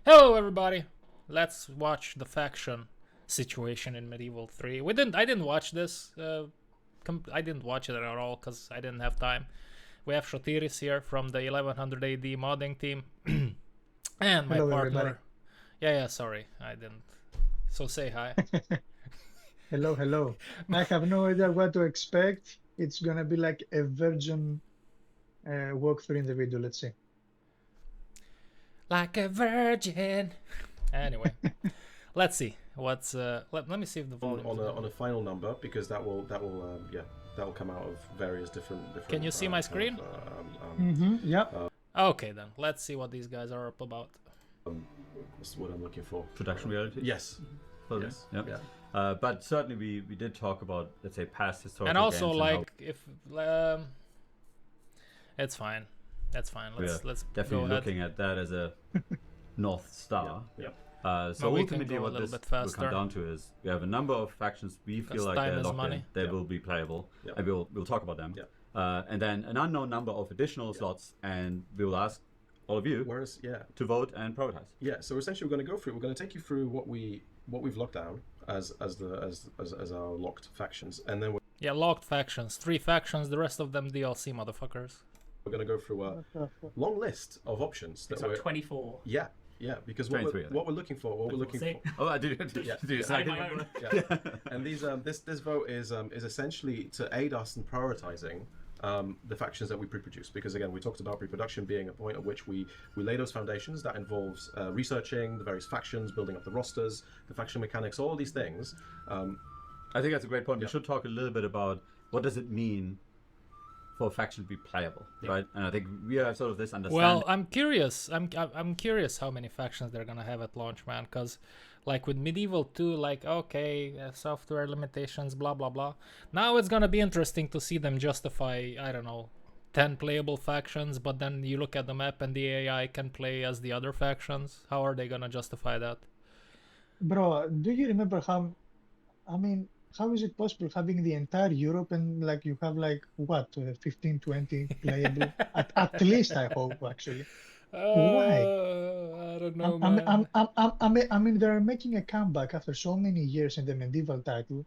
Hello, everybody. Let's watch the faction situation in Medieval 3. I didn't watch this. I didn't watch it at all because I didn't have time. We have Shotiris here from the 1100 AD modding team, and my Hello, partner. everybody. Yeah. Sorry, I didn't. So say hi. Hello. I have no idea what to expect. It's gonna be like a virgin walkthrough in the video. Let's see. Like a virgin. Anyway, let's see. What's let me see if the volume on a final number, because that will come out of various different. Can you see my screen? Yeah. Okay, then let's see what these guys are up about. What's what I'm looking for? Production reality. Yes. Yes. Yeah. But certainly we did talk about, let's say, past historical And also, games like, if it's fine. That's fine. Let's definitely go looking at that as a north star. Yeah. So we can ultimately, go a what little this bit will faster. come down to is we have a number of factions we feel like time they're is locked money. in. They will be playable, Yeah. and we'll talk about them. Yeah. And then an unknown number of additional slots, and we will ask all of you to vote and prioritize. Yeah. So essentially, we're going to go through. We're going to take you through what we've locked down as our locked factions, and then locked factions. 3 factions. The rest of them DLC motherfuckers. we're going to go through a long list of options. It's like 24. Yeah. Because what we're looking for. Oh, I do. Say my own. Yeah. And these this vote is essentially to aid us in prioritizing the factions that we pre-produce, because again we talked about pre-production being a point at which we lay those foundations. That involves researching the various factions, building up the rosters, the faction mechanics, all these things. I think that's a great point. We should talk a little bit about what does it mean for a faction to be playable, right? And I think we have sort of this understanding. Well, I'm curious. I'm curious how many factions they're gonna have at launch, man. Because, like with Medieval 2, like software limitations, blah blah blah. Now it's gonna be interesting to see them justify, I don't know, 10 playable factions. But then you look at the map and the AI can play as the other factions. How are they gonna justify that? Bro, do you remember how? I mean, how is it possible having the entire Europe and like you have like what 15, 20 playable? at least I hope actually. Why? I don't know, man. I mean, they're making a comeback after so many years in the medieval title,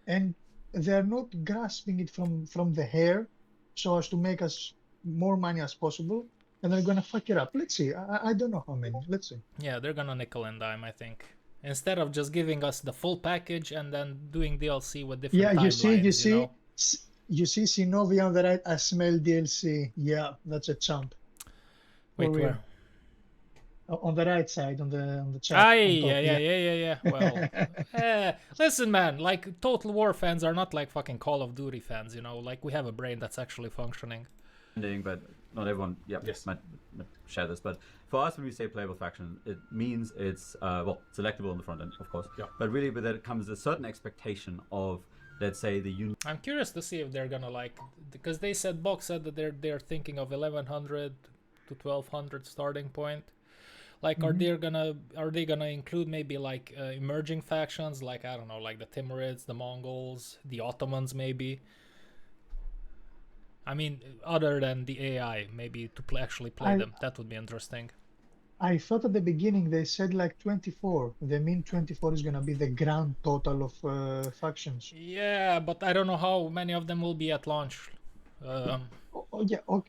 and they're not grasping it from the hair, so as to make us more money as possible, and they're gonna fuck it up. Let's see. I don't know how many. Let's see. Yeah, they're gonna nickel and dime, I think. Instead of just giving us the full package and then doing DLC with different timelines, you see Sinovia on the right. I smell DLC. Yeah, that's a chump. Wait, where? On the right side, on the chat. Yeah. Well, listen, man. Like Total War fans are not like fucking Call of Duty fans, you know. Like we have a brain that's actually functioning. But not everyone might share this. But for us, when we say playable faction, it means it's selectable on the front end, of course. Yeah. But really, with it comes a certain expectation of, let's say, the I'm curious to see if they're gonna because they said Box said that they're thinking of 1100 to 1200 starting point. Like, are they gonna include maybe like emerging factions, like I don't know, like the Timurids, the Mongols, the Ottomans, maybe. I mean, other than the AI, maybe to actually play them. That would be interesting. I thought at the beginning they said like 24. They mean 24 is gonna be the grand total of factions. Yeah, but I don't know how many of them will be at launch.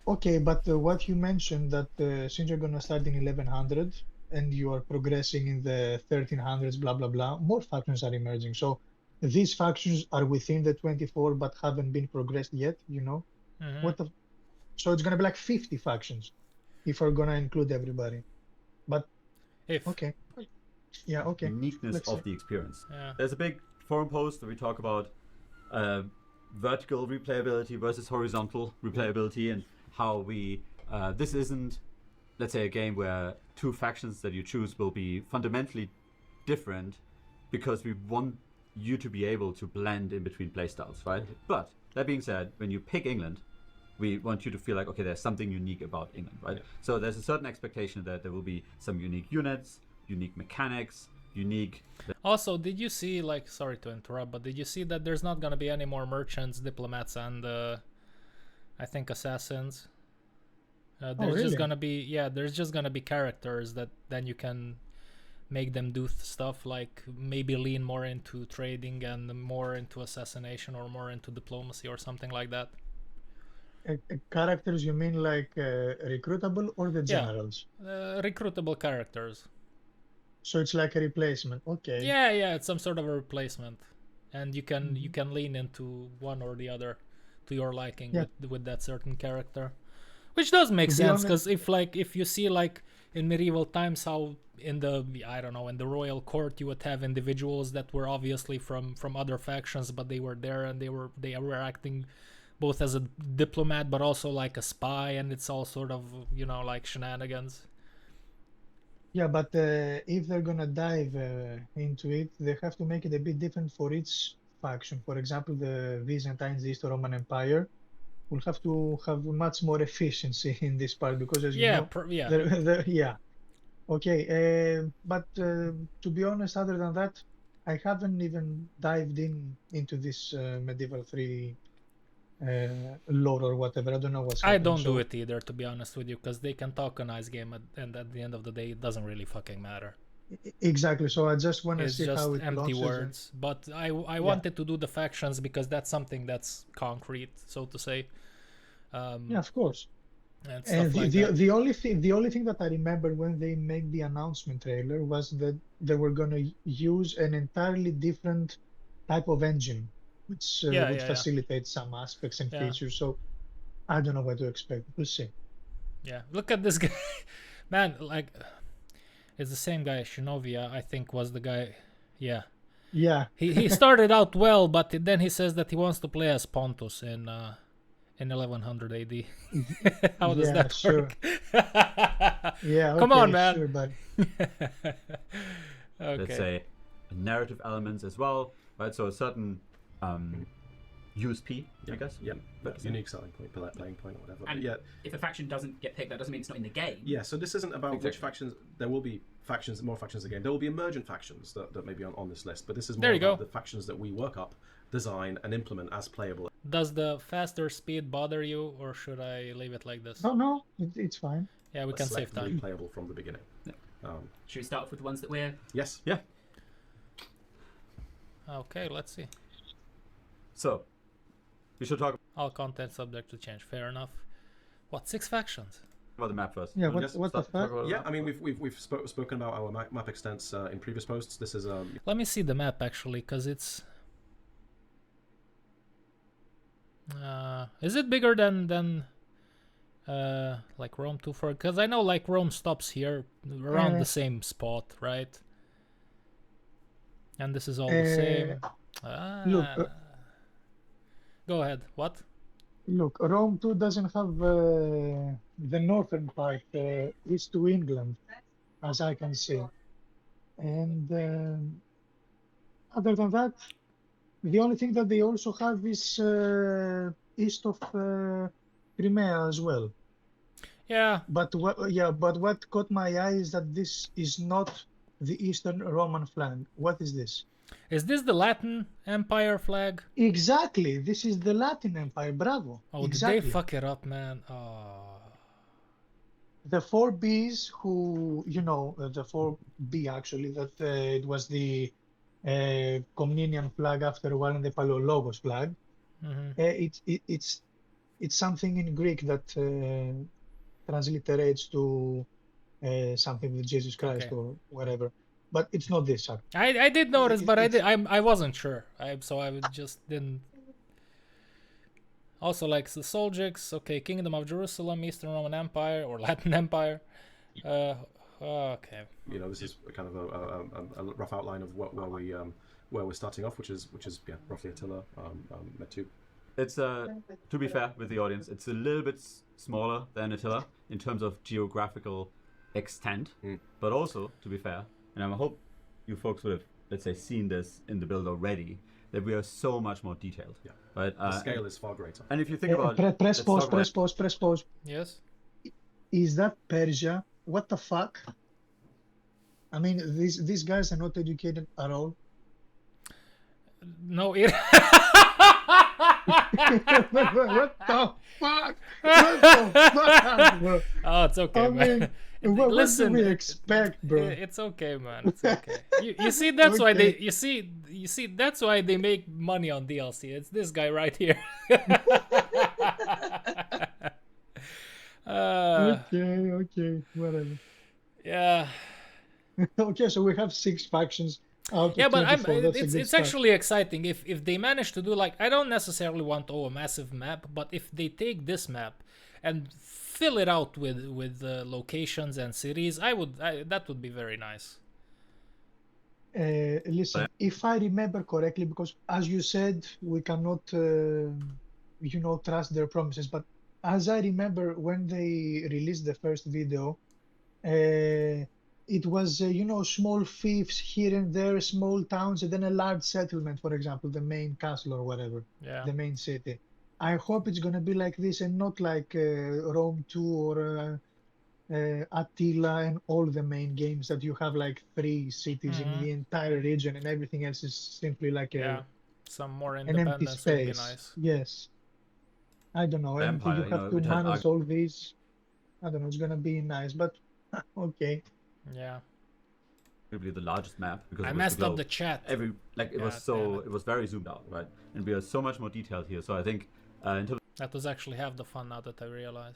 Okay, but what you mentioned that since you're gonna start in 1100 and you are progressing in the 1300s, blah blah blah, more factions are emerging. So these factions are within the 24 but haven't been progressed yet. You know. Mm-hmm. So it's gonna be like 50 factions if we're gonna include everybody. But okay. uniqueness of the experience. Yeah. There's a big forum post where we talk about vertical replayability versus horizontal replayability, and how we this isn't, let's say, a game where 2 factions that you choose will be fundamentally different, because we want you to be able to blend in between playstyles, right? But that being said, when you pick England, we want you to feel like, okay, there's something unique about England, right? Yeah. So there's a certain expectation that there will be some unique units, unique mechanics, unique... Also, did you see, like, sorry to interrupt, but did you see that there's not going to be any more merchants, diplomats, and I think assassins? There's just really? gonna be there's just gonna be characters that then you can make them do stuff like maybe lean more into trading and more into assassination or more into diplomacy or something like that. Characters, you mean like recruitable or the Yeah. generals? Recruitable characters. So it's like a replacement. Okay. Yeah, it's some sort of a replacement, and you can Mhm. lean into one or the other to your liking Yeah. with that certain character, which does make To be sense honest, because if you see like in medieval times how in the I don't know in the royal court you would have individuals that were obviously from other factions, but they were there and they were acting both as a diplomat but also like a spy, and it's all sort of like shenanigans. yeah, but if they're gonna dive into it, they have to make it a bit different for each faction. For example, the Byzantines, the East Roman Empire, will have to have much more efficiency in this part because, as you know, yeah. Okay, but to be honest, other than that, I haven't even dived into this Medieval 3 lore or whatever. I don't know what's I happening. don't do it either, to be honest with you, because they can talk a nice game, and at the end of the day, it doesn't really fucking matter. Exactly. So I just want to It's see just how it empty launches. words. But I wanted to do the factions because that's something that's concrete, so to say. Yeah, of course. And stuff And like the that. the only thing that I remember when they made the announcement trailer was that they were gonna use an entirely different type of engine, which would facilitate some aspects and Yeah. features. So I don't know what to expect. We'll see. Yeah, look at this guy, man. Like, it's the same guy. Shinovia, I think, was the guy. Yeah. Yeah. He started out well, but then he says that he wants to play as Pontus in 1100 AD. How does that work? Yeah. Come okay, on, man. Sure, but Okay. Let's say narrative elements as well, right? So a certain USP, I guess. Yeah, But unique selling point, playing point, or whatever. And But yeah, if a faction doesn't get picked, that doesn't mean it's not in the game. yeah. So this isn't about which Exactly. factions. There will be factions, more factions again. There will be emergent factions that may be on this list, but this is more There you about go. the factions that we work up, design, and implement as playable. Does the faster speed bother you, or should I leave it like this? no, it's fine. Yeah, we can save selectively time. playable from the beginning. Should we start off with the ones that we're... Yes. Yeah. Okay, let's see. So we should talk All content subject to change. Fair enough. What, 6 factions? about the map first. Yeah. Yes, What the Talk fuck? about the Yeah, map. I mean we've spoken about our map extents in previous posts. This is Let me see the map actually, because it's. Is it bigger than like Rome 2 for? Because I know like Rome stops here around the same spot, right? And this is all the same. Look, Go ahead. What? Look, Rome 2 doesn't have the northern part east to England, as I can see. And other than that, the only thing that they also have is east of Crimea as well. Yeah. But what caught my eye is that this is not the Eastern Roman flag. What is this? Is this the Latin Empire flag? Exactly. This is the Latin Empire. Bravo. Oh, exactly. did they fuck it up, man? Oh. The 4Bs who, the 4B actually, that it was the Comnenian flag after a while and the Palaiologos flag. It's something in Greek that transliterates to something with Jesus Christ or whatever. But it's not this. I did notice, but I wasn't sure. So I just didn't. Also, like the Soljiks, okay, Kingdom of Jerusalem, Eastern Roman Empire or Latin Empire. Okay. This is kind of a rough outline of where we're starting off, which is roughly Attila, Metu. It's to be fair with the audience, it's a little bit smaller than Attila in terms of geographical extent, but also to be fair, and I hope you folks would have, let's say, seen this in the build already, that we are so much more detailed. Yeah. Right. The scale is far greater. And if you think about press pause. Yes. Is that Persia? What the fuck? I mean, these guys are not educated at all. No, it. What the fuck? What the fuck, bro? Oh, it's okay, I man. mean, what Listen, do we expect, bro? it's okay, man. It's okay. You see, that's why they. Okay. You see, that's why they make money on DLC. It's this guy right here. Okay, whatever. Yeah. Okay, so we have 6 factions out of Yeah, but 24. That's a it's good it's start. actually exciting if they manage to do, like, I don't necessarily want a massive map, but if they take this map and fill it out with locations and cities, that would be very nice. Listen, if I remember correctly, because as you said, we cannot, trust their promises. But as I remember, when they released the first video, it was, small fiefs here and there, small towns, and then a large settlement, for example, the main castle or whatever, Yeah. the main city. I hope it's going to be like this and not like Rome 2 or Attila and all the main games that you have like 3 cities in the entire region and everything else is simply like Yeah. Some more an empty independence would be space. nice. Yes. I don't know. And Empire, you you have know, to which had manage all these. I don't know. It's going to be nice, but okay. Yeah. Probably the largest map because I it was messed the up the globe. chat. It Yeah, was damn it. it was very zoomed out, right? And we are so much more detailed here. So I think in terms That was actually half the fun now that I realize.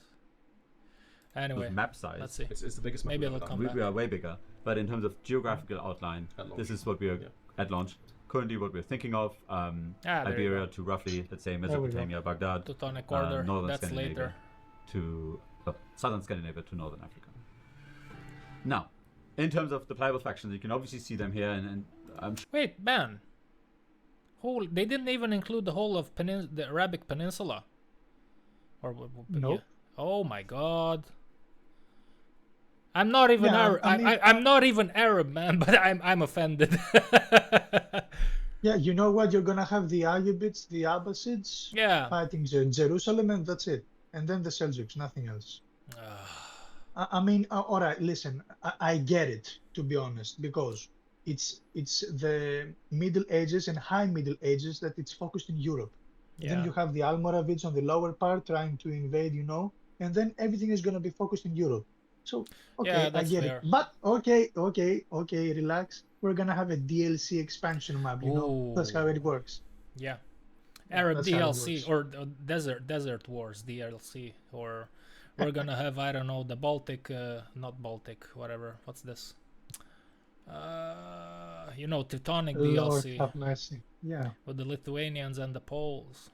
Anyway, of map size, let's see. It's the biggest map Maybe we've it'll ever come done. back. we are way bigger. But in terms of geographical outline, At launch. this is what we are Yeah. at launch. Currently, what we're thinking of There you Iberia go. to roughly, let's say, we go. Mesopotamia, Baghdad, Teutonic Order. northern That's Scandinavia later. to southern Scandinavia to northern Africa. Now, in terms of the playable factions, you can obviously see them here, and I'm sure Wait, man. They didn't even include the whole of the Arabic Peninsula. Or Nope. Oh my God. I'm not even Yeah, Arab. I mean- I'm not even Arab, man. But I'm offended. Yeah, you know what? You're going to have the Ayyubids, the Abbasids Yeah. fighting Jerusalem, and that's it. And then the Seljuks, nothing else. I mean, all right, listen, I get it, to be honest, because it's the Middle Ages and High Middle Ages that it's focused in Europe. Then Yeah. you have the Almoravids on the lower part trying to invade, and then everything is going to be focused in Europe. So, okay, Yeah, I that's get fair. it. But, okay, relax. We're going to have a DLC expansion map, That's how it works. Yeah. Yeah, Arab that's how it DLC works. or Desert Wars DLC, or we're gonna have, I don't know, the Baltic, not Baltic, whatever. What's this? Teutonic Lord DLC have mercy. Yeah. with the Lithuanians and the Poles.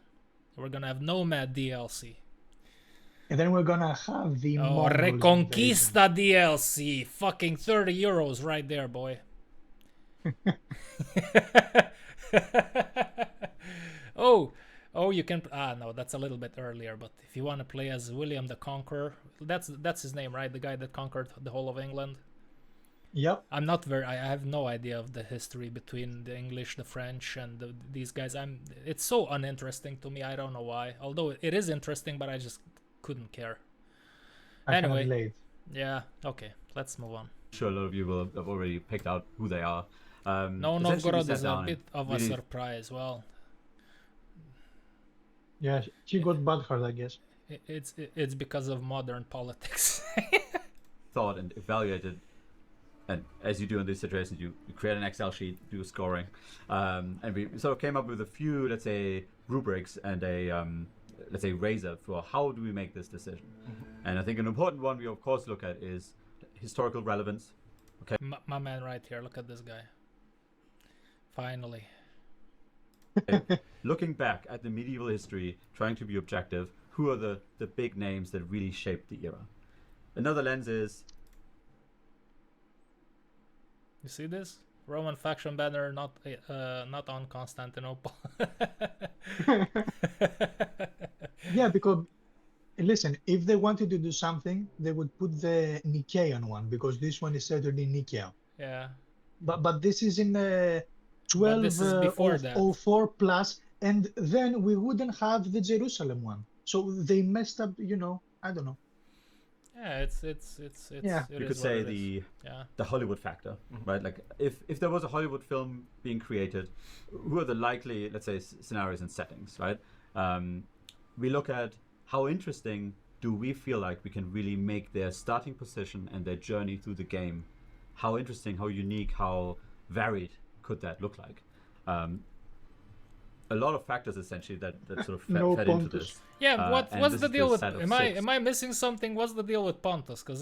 We're gonna have Nomad DLC. And then we're going to have the Oh, Mongols Reconquista DLC. Fucking 30 euros right there, boy. Oh, you can. No, that's a little bit earlier. But if you want to play as William the Conqueror, that's his name, right? The guy that conquered the whole of England. Yep. I'm not very. I have no idea of the history between the English, the French, and these guys. It's so uninteresting to me. I don't know why. Although it is interesting, but I just couldn't care. I can Anyway. relate. Yeah. Okay. Let's move on. sure a lot of you will have already picked out who they are. No, essentially we Novgorod sat is a down bit of a really surprise. Well, Yeah, she got butthurt, I guess. it's because of modern politics. thought and evaluated, and as you do in these situations, you create an Excel sheet, do scoring, and we sort of came up with a few, let's say, rubrics and a let's say razor for how do we make this decision. And I think an important one we of course look at is historical relevance. My man right here. Look at this guy. Finally. Looking back at the medieval history, trying to be objective, who are the big names that really shaped the era? Another lens is You see this? Roman faction banner not on Constantinople. Yeah, because listen, if they wanted to do something, they would put the Nicaean one because this one is centered in Nicaea. Yeah. But this is in But this is before that. 1204 plus, and then we wouldn't have the Jerusalem one. So they messed up, I don't know. Yeah, it's Yeah. it you is could what say it is. Yeah. the Hollywood factor, right? Like if there was a Hollywood film being created, who are the likely, let's say, scenarios and settings, right? we look at how interesting do we feel like we can really make their starting position and their journey through the game. How interesting, how unique, how varied could that look like? A lot of factors essentially that sort of No fed into Pontus. this. Yeah, And what's this the is deal with? set of Am six. I missing something? What's the deal with Pontus? Because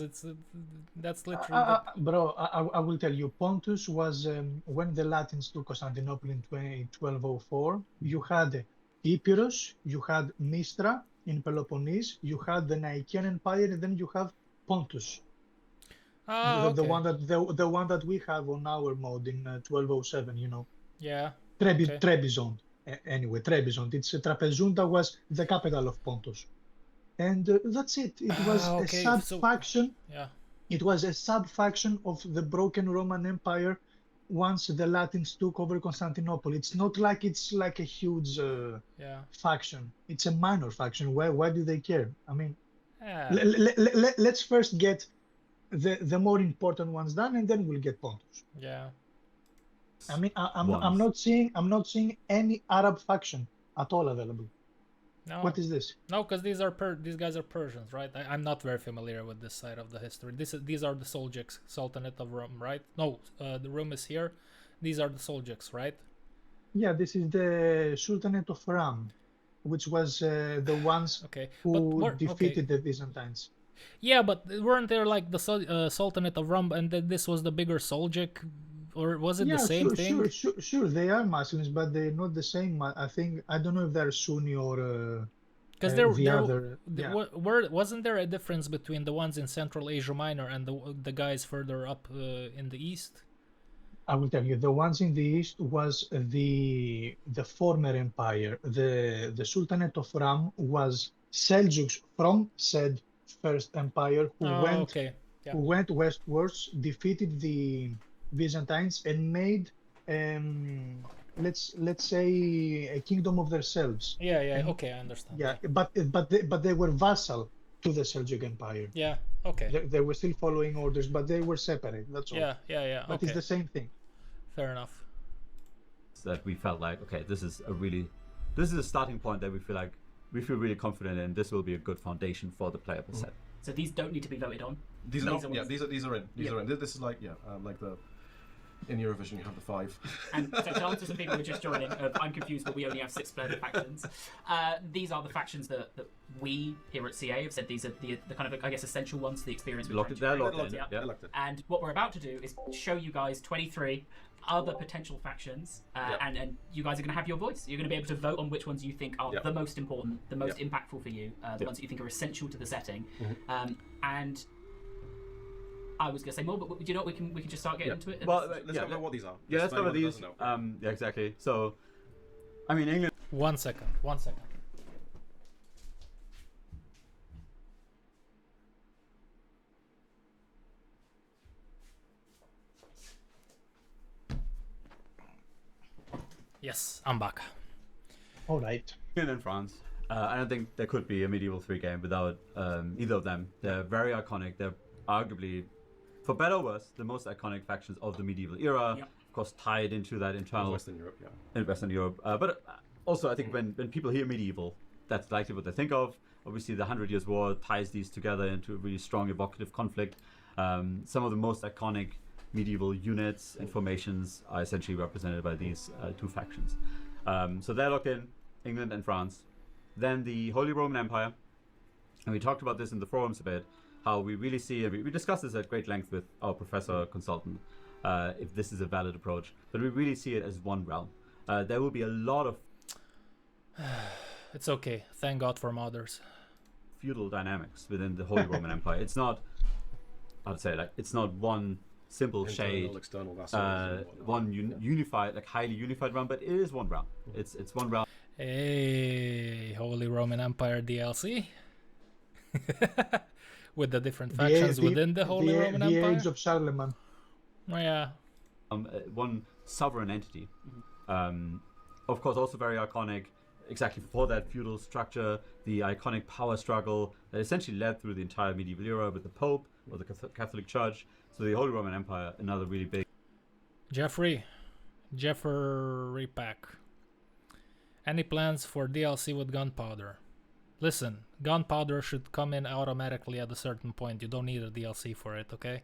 that's literally. Bro, I will tell you. Pontus was when the Latins took Constantinople in 1204. You had Epirus, you had Mistra in Peloponnese, you had the Nicaean Empire, and then you have Pontus, Oh, the okay. one that we have on our mode in 1207. You know, Yeah. Okay. Trebizond. Anyway, Trebizond. It's Trapezunt was the capital of Pontus, and that's it. It was a Okay, so- sub-faction. Yeah. It was a sub-faction of the broken Roman Empire once the Latins took over Constantinople. It's not like it's like a huge Yeah. faction. It's a minor faction. Why do they care? I mean, Yeah. let's first get the more important ones done, and then we'll get Pontus. Yeah. I mean, I'm Ones. not seeing any Arab faction at all available. No. What is this? No, because these guys are Persians, right? I'm not very familiar with this side of the history. These are the Seljuks, Sultanate of Rome, right? No, the Rome is here. These are the Seljuks, right? Yeah, this is the Sultanate of Ram, which was the ones Okay. who okay. defeated the Byzantines. Yeah, but weren't there like the Sultanate of Rum, and then this was the bigger Seljuk, or was it Yeah, the same thing? sure. They are Muslims, but they're not the same. I think I don't know if they're Sunni or Because the other. Yeah. wasn't there a difference between the ones in Central Asia Minor and the guys further up in the east? I will tell you, the ones in the east was the former empire. The Sultanate of Ram was Seljuks from said first empire who Oh, okay. Yeah. who went westwards, defeated the Byzantines, and made let's say a kingdom of themselves. Yeah. And- Okay, I understand. Yeah, but they were vassal to the Seljuk Empire. Yeah. Okay. They were still following orders, but they were separate. That's all. Yeah. But Okay. it's the same thing. Fair enough. That we felt like, okay, this is a starting point that we feel really confident in. This will be a good foundation for the playable set. So these don't need to be voted on. These are These not, are yeah. ones- These are in. These Yeah. are in. This is like like the in Eurovision you have the 5. And so to answer some people who are just joining, I'm confused, but we only have 6 player factions. These are the factions that we here at CA have said these are the kind of, I guess, essential ones to the experience. with Locked it French. there, locked in. Yeah. Yeah. Elected. And what we're about to do is show you guys 23 other potential factions, and you guys are going to have your voice. You're going to be able to vote on which ones you think are the most important, the most impactful for you, the ones that you think are essential to the setting. And I was going to say more, but do you know what? We can just start getting into it. Well, Let's talk about what these are. Yeah, let's Explain cover what it these. doesn't know. Yeah, exactly. So, I mean, England. 1 second. 1 second. Yes, I'm back. All right. England and France. I don't think there could be a medieval 3 game without either of them. They're very iconic. They're arguably, for better or worse, the most iconic factions of the medieval era. Yep. Of course, tied into that internal Western Europe, yeah. in Western Europe. But also, I think when people hear medieval, that's likely what they think of. Obviously, the 100 Years' War ties these together into a really strong evocative conflict. Some of the most iconic medieval units and formations are essentially represented by these 2 factions. So they're locked in, England and France. Then the Holy Roman Empire, and we talked about this in the forums a bit, how we really see, and we discussed this at great length with our professor consultant, if this is a valid approach, but we really see it as one realm. There will be a lot of It's okay. Thank God for modders. feudal dynamics within the Holy Roman Empire. It's not, I'd say, like, it's not one simple shade, Internal, external vassals and whatnot. one unified, like highly unified realm, but it is one realm. It's one realm. Hey, Holy Roman Empire DLC. With the different The- factions within the Holy the, Roman the Empire. age of Charlemagne. Oh, yeah. One sovereign entity. Of course, also very iconic, exactly for that feudal structure, the iconic power struggle that essentially led through the entire medieval era with the Pope or the Catholic Church. So the Holy Roman Empire, another really big. Jeffrey Pack. Any plans for DLC with gunpowder? Listen, gunpowder should come in automatically at a certain point. You don't need a DLC for it, okay?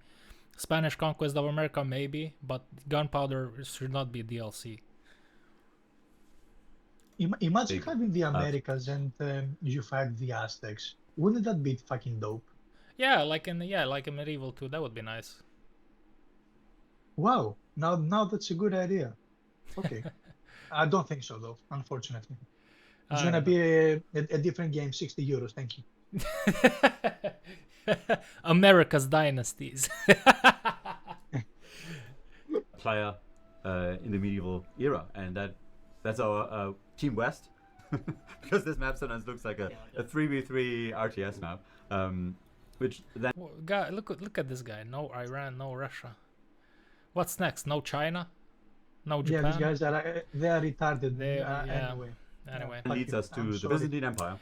Spanish Conquest of America, maybe, but gunpowder should not be DLC. Imagine Big. having the Americas and you fight the Aztecs. Wouldn't that be fucking dope? Yeah, like in Medieval 2, that would be nice. Wow, now that's a good idea. Okay. I don't think so though, unfortunately. It's gonna be a different game, 60 euros, thank you. America's Dynasties. Player in the medieval era, and that's our Team West, because this map sometimes looks like a 3v3 RTS map, which then Guy, look at this guy. No Iran, no Russia. What's next? No China, no Japan. Yeah, these guys they are retarded. Anyway, leads us to I'm the sorry. Byzantine Empire.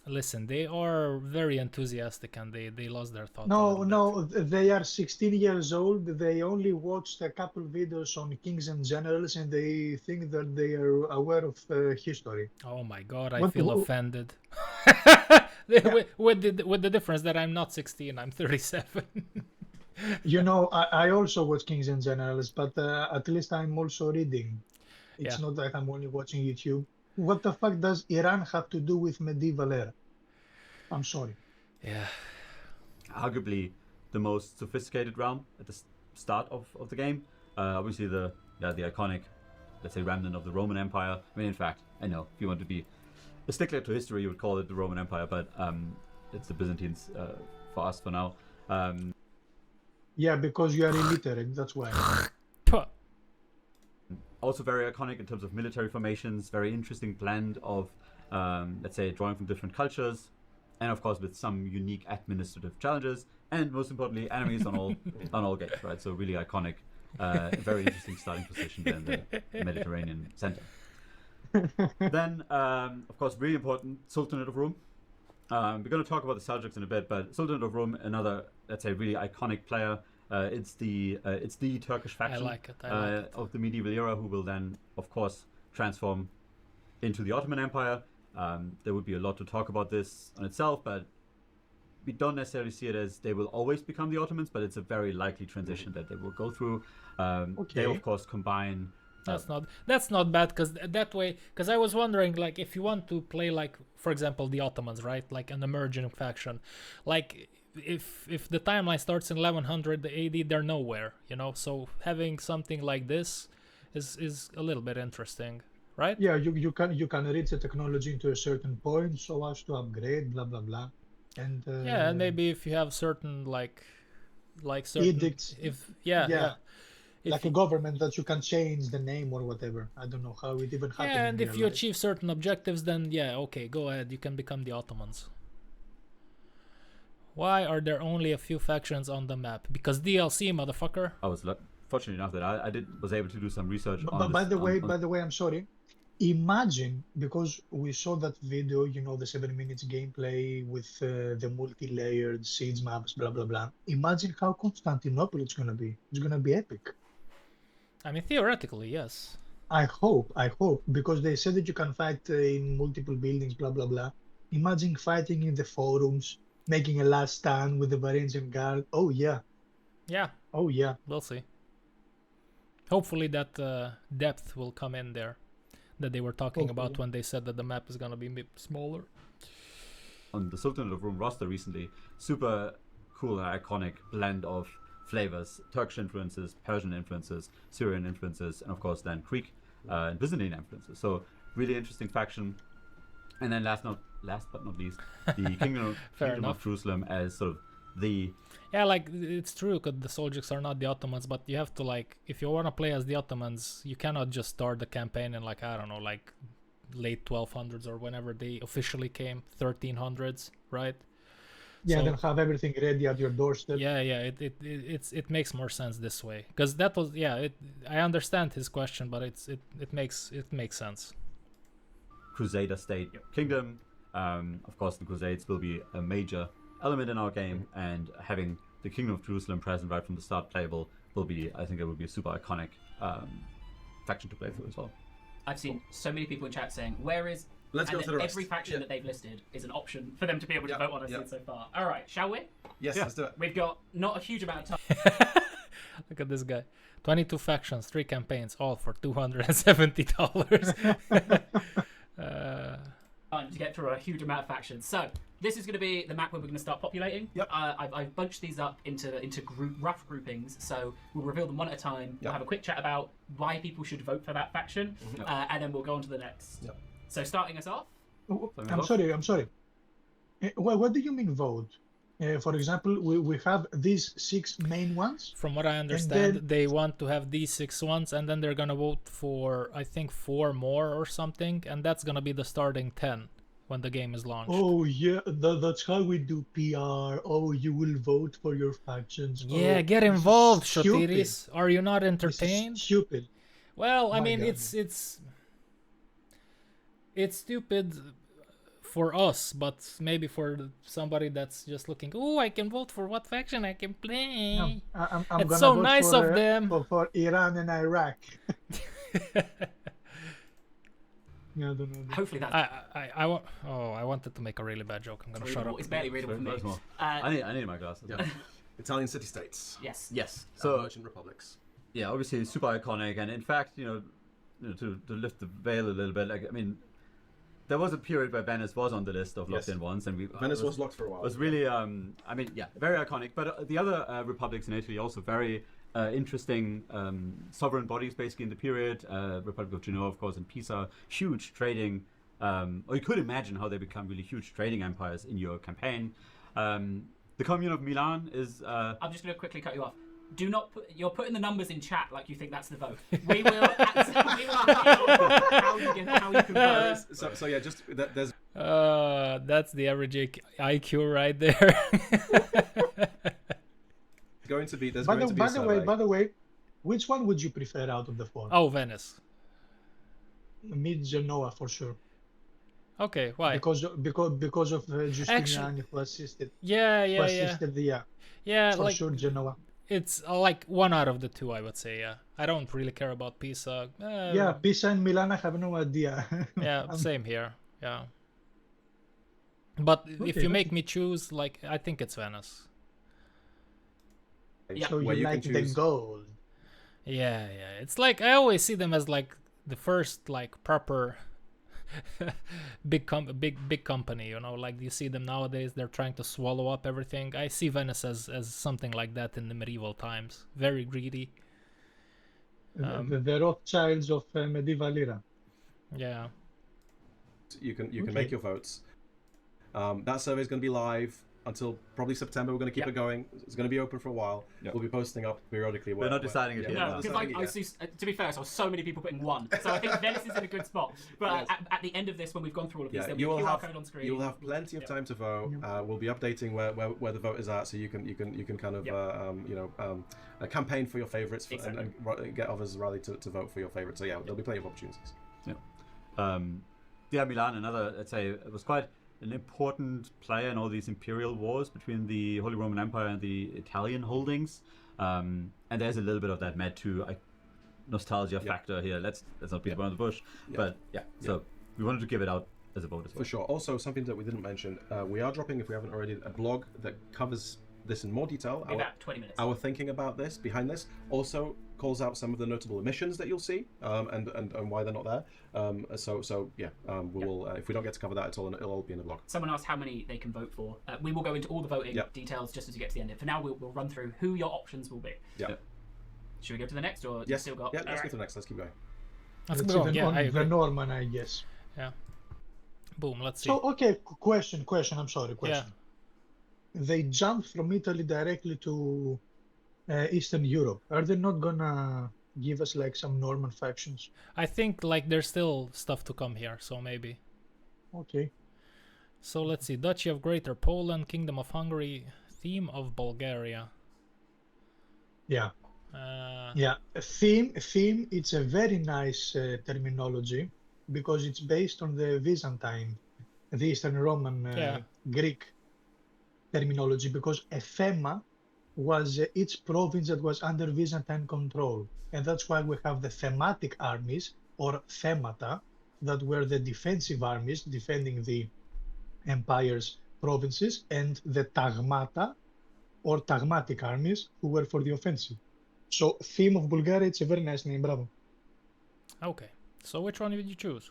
Listen, they are very enthusiastic and they lost their thought. a No, little bit. no, they are 16 years old. They only watched a couple videos on Kings and Generals, and they think that they are aware of history. Oh my god, I What- feel what- offended. with the difference that I'm not 16, I'm 37. You know, I also watch Kings and Generals, but at least I'm also reading. It's Yeah. not that I'm only watching YouTube. What the fuck does Iran have to do with medieval era? I'm sorry. Yeah. Arguably the most sophisticated realm at the start of the game. Obviously the iconic, let's say, remnant of the Roman Empire. I mean, in fact, I know if you want to be a stickler to history, you would call it the Roman Empire, but it's the Byzantines for us for now. Yeah, because you are illiterate, that's why. Puh. Also very iconic in terms of military formations, very interesting blend of, let's say, drawing from different cultures, and of course with some unique administrative challenges, and most importantly, enemies on all gates, right? So really iconic, very interesting starting position there in the Mediterranean center. Then, of course, really important, Sultanate of Rome. We're going to talk about the Seljuks in a bit, but Sultanate of Rome, another, let's say, really iconic player. It's the Turkish faction like it. of the medieval era, who will then, of course, transform into the Ottoman Empire. There would be a lot to talk about this on itself, but we don't necessarily see it as they will always become the Ottomans, but it's a very likely transition that they will go through. They, of course, combine. That's not bad, because that way, because I was wondering, like, if you want to play, like, for example, the Ottomans, right, like an emerging faction, like if the timeline starts in 1100 AD, they're nowhere, you know. So having something like this is a little bit interesting, right? Yeah, you can reach the technology into a certain point so as to upgrade, blah blah blah, and Yeah, and maybe if you have certain like certain edicts, if if like a government that you can change the name or whatever. I don't know how it even happens. yeah, and in if real you life. achieve certain objectives, then yeah, okay, go ahead, you can become the Ottomans. Why are there only a few factions on the map? Because DLC, motherfucker. I was fortunate enough that I was able to do some research on But this, by the on- way, I'm sorry. Imagine, because we saw that video, you know, the 7 minutes gameplay with the multi-layered siege maps, blah blah blah. Imagine how Constantinople it's gonna be. It's gonna be epic. I mean, theoretically, yes. I hope, because they said that you can fight in multiple buildings, blah blah blah. Imagine fighting in the forums, making a last stand with the Varangian guard. Oh yeah, Yeah, oh yeah. we'll see. Hopefully that depth will come in there that they were talking about Hopefully. when they said that the map is gonna be smaller. on the Sultanate of Rome roster recently. Super cool and iconic blend of flavors, Turkish influences, Persian influences, Syrian influences, and of course then Greek and Byzantine influences. So really interesting faction. And then last but not least, the Kingdom enough. of Jerusalem as sort of the Yeah, like it's true, because the Seljuks are not the Ottomans, but you have to, like, if you want to play as the Ottomans, you cannot just start the campaign in, like, I don't know, like late 1200s or whenever they officially came, 1300s, right? Yeah, So- then have everything ready at your doorstep. Yeah, it makes more sense this way, because that was I understand his question, but it makes sense. Crusader state kingdom. Of course, the Crusades will be a major element in our game, and having the Kingdom of Jerusalem present right from the start playable will be, I think, it will be a super iconic faction to play through as well. I've seen so many people in chat saying, "Where is?" Let's go and to the rest. every faction that they've listed is an option for them to be able to vote on. I've seen so far. All right, shall we? Yes, let's do it. We've got not a huge amount of time. Look at this guy. 22 factions, 3 campaigns, all for $270. Time to get through a huge amount of factions. So this is going to be the map where we're going to start populating. Yep. I've bunched these up into rough groupings, so we'll reveal them one at a time. We'll have a quick chat about why people should vote for that faction, and then we'll go on to the next. Yep. So starting us off. I'm sorry. What do you mean vote? For example, we have these 6 main ones. From what I understand, they want to have these 6 ones, and then they're gonna vote for, I think, 4 more or something, and that's gonna be the starting 10 when the game is launched. Oh yeah, that's how we do PR. Oh, you will vote for your factions. Yeah, oh, get involved, Shotiris. Are you not entertained? Stupid. Well, I My mean, God. it's stupid for us, but maybe for somebody that's just looking, oh, I can vote for what faction I can play. No, I'm It's gonna so vote nice for, of them. for Iran and Iraq. Yeah, I don't know. Hopefully that's. I wanted to make a really bad joke. I'm gonna shut up. It's barely readable for me. I need my glasses. Yeah. Italian city-states. Yes. Yes. So So merchant republics. yeah, obviously super iconic, and in fact, to lift the veil a little bit, like I mean, there was a period where Venice was on the list of locked in ones, and Venice was locked for a while. was really, I mean, yeah, very iconic. But the other republics in Italy also very interesting sovereign bodies, basically in the period. Republic of Genoa, of course, and Pisa, huge trading. Or you could imagine how they become really huge trading empires in your campaign. The Commune of Milan is. I'm just going to quickly cut you off. Do not put. You're putting the numbers in chat like you think that's the vote. We will. How you can vote. So yeah, just there's. That's the average IQ right there. Going to be there's By going to be a survey. the way, which one would you prefer out of the 4? Oh, Venice. Mid Genoa for sure. Okay, why? Because of Justiniani who assisted. Yeah, Who assisted yeah. for Like sure Genoa. it's like 1 out of the 2, I would say. Yeah, I don't really care about Pisa. Yeah, Pisa and Milan, I have no idea. Yeah, same here. Yeah. But if you make me choose, like, I think it's Venice. Yeah. So Where you you can like the choose. gold. Yeah. It's like I always see them as like the first like proper big company, like you see them nowadays, they're trying to swallow up everything. I see Venice as something like that in the medieval times. Very greedy. The Rothschilds of medieval era. Yeah. You can make your votes. That survey is going to be live until probably September. We're going to keep it going. It's going to be open for a while. We'll be posting up periodically. We're not deciding it yet. No, because I see, to be fair, I saw so many people putting 1. So I think Venice is in a good spot. But at the end of this, when we've gone through all of these, there'll be a QR code on screen. You will have plenty of time to vote. We'll be updating where the vote is at, so you can kind of campaign for your favourites and get others rally to vote for your favourites. So yeah, there'll be plenty of opportunities. Yeah, Milan, another, let's say, it was quite an important player in all these imperial wars between the Holy Roman Empire and the Italian holdings. And there's a little bit of that Med 2 nostalgia factor here. Let's not beat around the bush. But so we wanted to give it out as a vote as well. For sure. Also, something that we didn't mention, we are dropping, if we haven't already, a blog that covers this in more detail. About 20 minutes. Our thinking about this, behind this, also calls out some of the notable omissions that you'll see, and why they're not there. We will. If we don't get to cover that at all, it'll all be in the blog. Someone asked how many they can vote for. We will go into all the voting details just as you get to the end. For now, we'll run through who your options will be. Should we go to the next, or you still got? Yeah, let's go to the next. Let's keep going. Let's It's go on. even Yeah, on I the agree. Norman, I guess. Yeah. Boom. Let's see. So okay, question. I'm sorry, question. They jumped from Italy directly to Eastern Europe. Are they not gonna give us like some Norman factions? I think like there's still stuff to come here, so maybe. Okay. So let's see. Duchy of Greater Poland, Kingdom of Hungary, Theme of Bulgaria. Yeah. Uh, Yeah. Theme. It's a very nice terminology because it's based on the Byzantine, the Eastern Roman, Greek terminology. Because Ephema was each province that was under Byzantine control, and that's why we have the thematic armies or themata, that were the defensive armies defending the empire's provinces, and the tagmata, or tagmatic armies, who were for the offensive. So, theme of Bulgaria, it's a very nice name, bravo. Okay, so which one did you choose?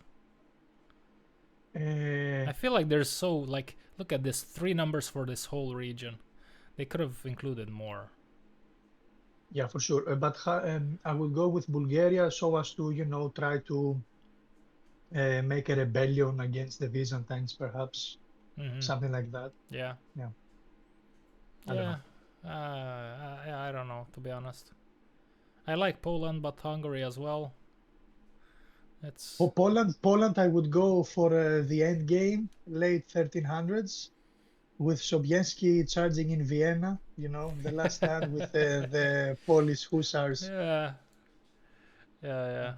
Uh, I feel like there's so, like, look at this, 3 numbers for this whole region. They could have included more. Yeah, for sure. But I will go with Bulgaria so as to, try to make a rebellion against the Byzantines, perhaps. Something like that. Yeah. Yeah. I don't know. I don't know, to be honest. I like Poland, but Hungary as well. It's For Poland, I would go for the end game, late 1300s, with Sobieski charging in Vienna. The last stand with the Polish hussars. yeah.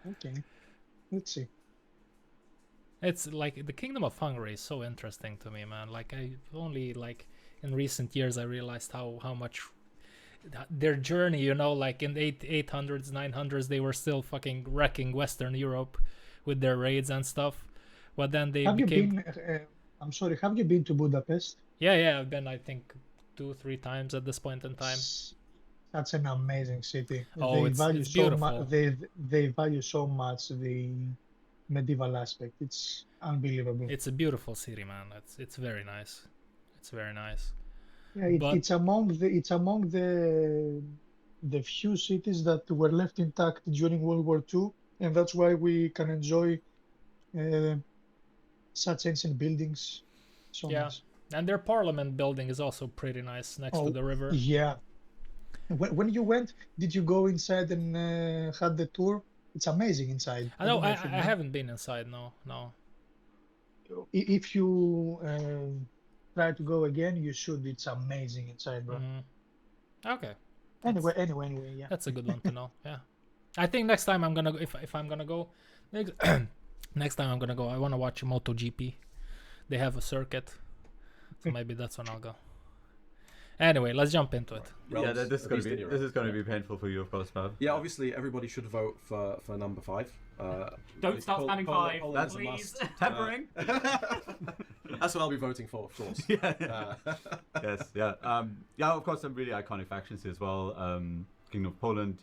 Okay, let's see. It's like the Kingdom of Hungary is so interesting to me, man. Like I only in recent years I realized how much their journey, like in the 800s, 900s, they were still fucking wrecking Western Europe with their raids and stuff. But then they became. I'm sorry. Have you been to Budapest? Yeah. I've been, I think, 2-3 times at this point in time. That's an amazing city. Oh, it's beautiful. They value so much the medieval aspect. It's unbelievable. It's a beautiful city, man. It's very nice. It's very nice. Yeah, it's among the few cities that were left intact during World War II, and that's why we can enjoy such ancient buildings so much. And their parliament building is also pretty nice next to the river. Yeah. When you went, did you go inside and had the tour? It's amazing inside. I know. I haven't been inside. No. If you try to go again, you should. It's amazing inside, bro. Okay. Anyway, yeah. That's a good one to know. Yeah. I think next time I'm gonna go. If I'm gonna go, next time I'm gonna go. I want to watch MotoGP. They have a circuit, so maybe that's when I'll go. Anyway, let's jump into it. Yeah, this is going to be painful for you, of course, Pav. Yeah, obviously everybody should vote for number 5. Don't start spamming 5, That's please. Tempering. That's what I'll be voting for, of course. Yes, yeah. Yeah, of course, some really iconic factions here as well. Kingdom of Poland,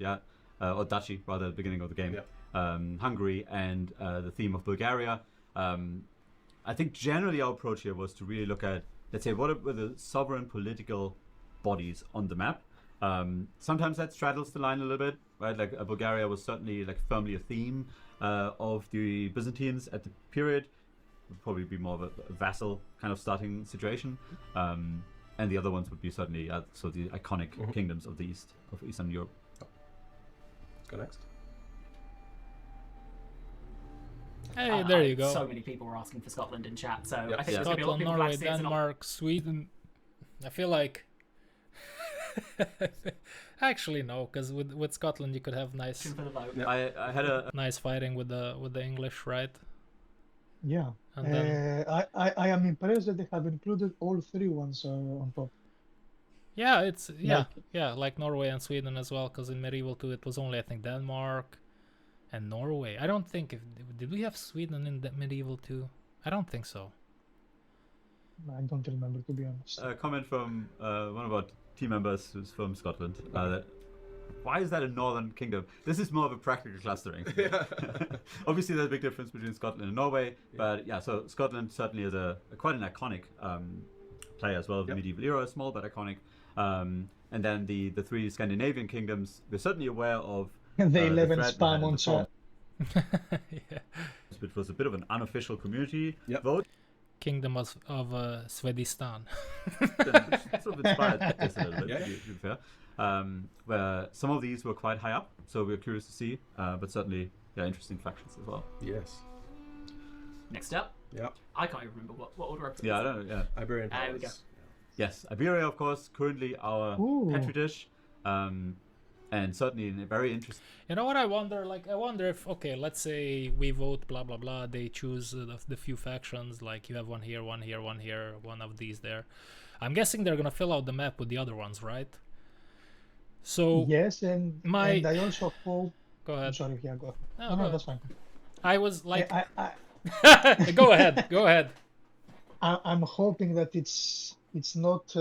or Duchy, rather, at the beginning of the game. Yeah. Hungary, and the theme of Bulgaria. I think generally our approach here was to really look at, let's say, what were the sovereign political bodies on the map. Sometimes that straddles the line a little bit, right? Like Bulgaria was certainly firmly a theme of the Byzantines at the period. Would probably be more of a vassal kind of starting situation, and the other ones would be certainly so the iconic kingdoms of the east of Eastern Europe. Let's go next. Hey, there you go. So many people were asking for Scotland in chat, so I think there's Scotland, going to be a lot of people Norway, glad to see it's Denmark, Sweden. I feel like actually no, because with Scotland you could have nice for the vote. I had a nice fighting with the English, right? Yeah. And then, I am impressed that they have included all 3 ones on top. yeah, it's like Norway and Sweden as well, because in Medieval 2 it was only, I think, Denmark and Norway. I don't think did we have Sweden in the Medieval 2? I don't think so. I don't remember, to be honest. A comment from one of our team members who's from Scotland. That why is that a northern kingdom? This is more of a practical clustering. Obviously, there's a big difference between Scotland and Norway, but yeah, so Scotland certainly is quite an iconic player as well of the medieval era, small but iconic. And then the 3 Scandinavian kingdoms, we're certainly aware of. The 11 spam on chat. Which was a bit of an unofficial community vote. Kingdom of Svedistan. Sort of inspired this a little bit, to be fair. Where some of these were quite high up, so we're curious to see, but certainly interesting factions as well. Yes. Next up. Yep. I can't even remember what order I put. I don't know. Iberian There we go. Yes, Iberia, of course, currently our petri dish, and certainly very interesting. You know what I wonder? I wonder if, okay, let's say we vote, blah blah blah. They choose the few factions. Like you have one here, one here, one here, one of these there. I'm guessing they're gonna fill out the map with the other ones, right? So yes, and I also hope Go I'm ahead. sorry, yeah, go ahead. No, No, go no, that's fine. I was like, I go ahead, go ahead. I'm hoping that it's not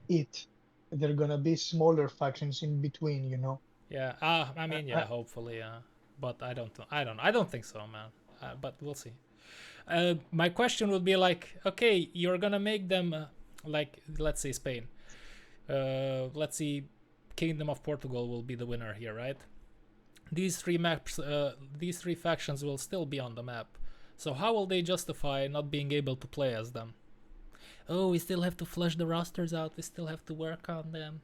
it. There are gonna be smaller factions in between, you know. Yeah. I mean, yeah. Hopefully, yeah. But I don't think so, man. But we'll see. My question would be like, okay, you're gonna make them like, let's say Spain. Let's see, Kingdom of Portugal will be the winner here, right? These three maps, these three factions will still be on the map. So how will they justify not being able to play as them? Oh, we still have to flush the rosters out. We still have to work on them.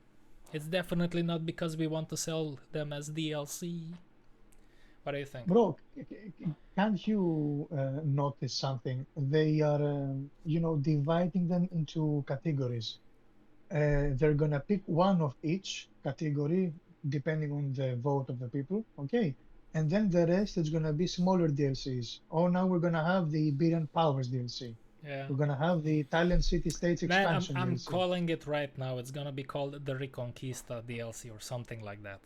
It's definitely not because we want to sell them as DLC. What do you think? Bro, can't you notice something? They are, you know, dividing them into categories. They're gonna pick one of each category depending on the vote of the people, okay? And then the rest is gonna be smaller DLCs. Oh, now we're gonna have the Iberian Powers DLC. Yeah. We're gonna have the Italian City-States Man, expansion I'm DLC. calling it right now. It's gonna be called the Reconquista DLC or something like that.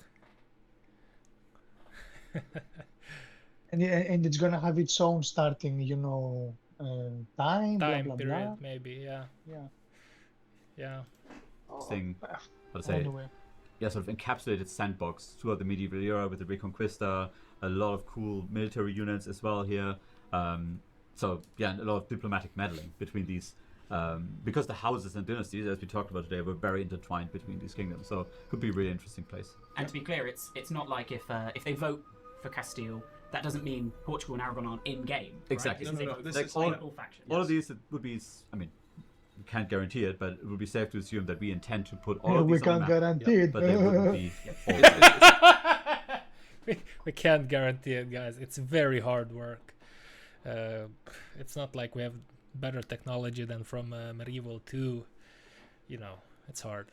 And it's gonna have its own starting, you know, time, blah, blah, period, blah. maybe. Yeah. Yeah. Yeah. Thing, how to say, Anyway. yeah, sort of encapsulated sandbox throughout the medieval era with the Reconquista, a lot of cool military units as well here. So yeah, and a lot of diplomatic meddling between these, because the houses and dynasties, as we talked about today, were very intertwined between these kingdoms. So could be a really interesting place. And to be clear, it's not like if they vote for Castile, that doesn't mean Portugal and Aragon aren't in game. Right? Exactly. This is No, a this like is playable faction. All of these would be, I mean, we can't guarantee it, but it would be safe to assume that we intend to put all Yeah, of we these on the can't map. guarantee it. But they wouldn't be. we can't guarantee it, guys. It's very hard work. It's not like we have better technology than from Medieval 2. You know, it's hard.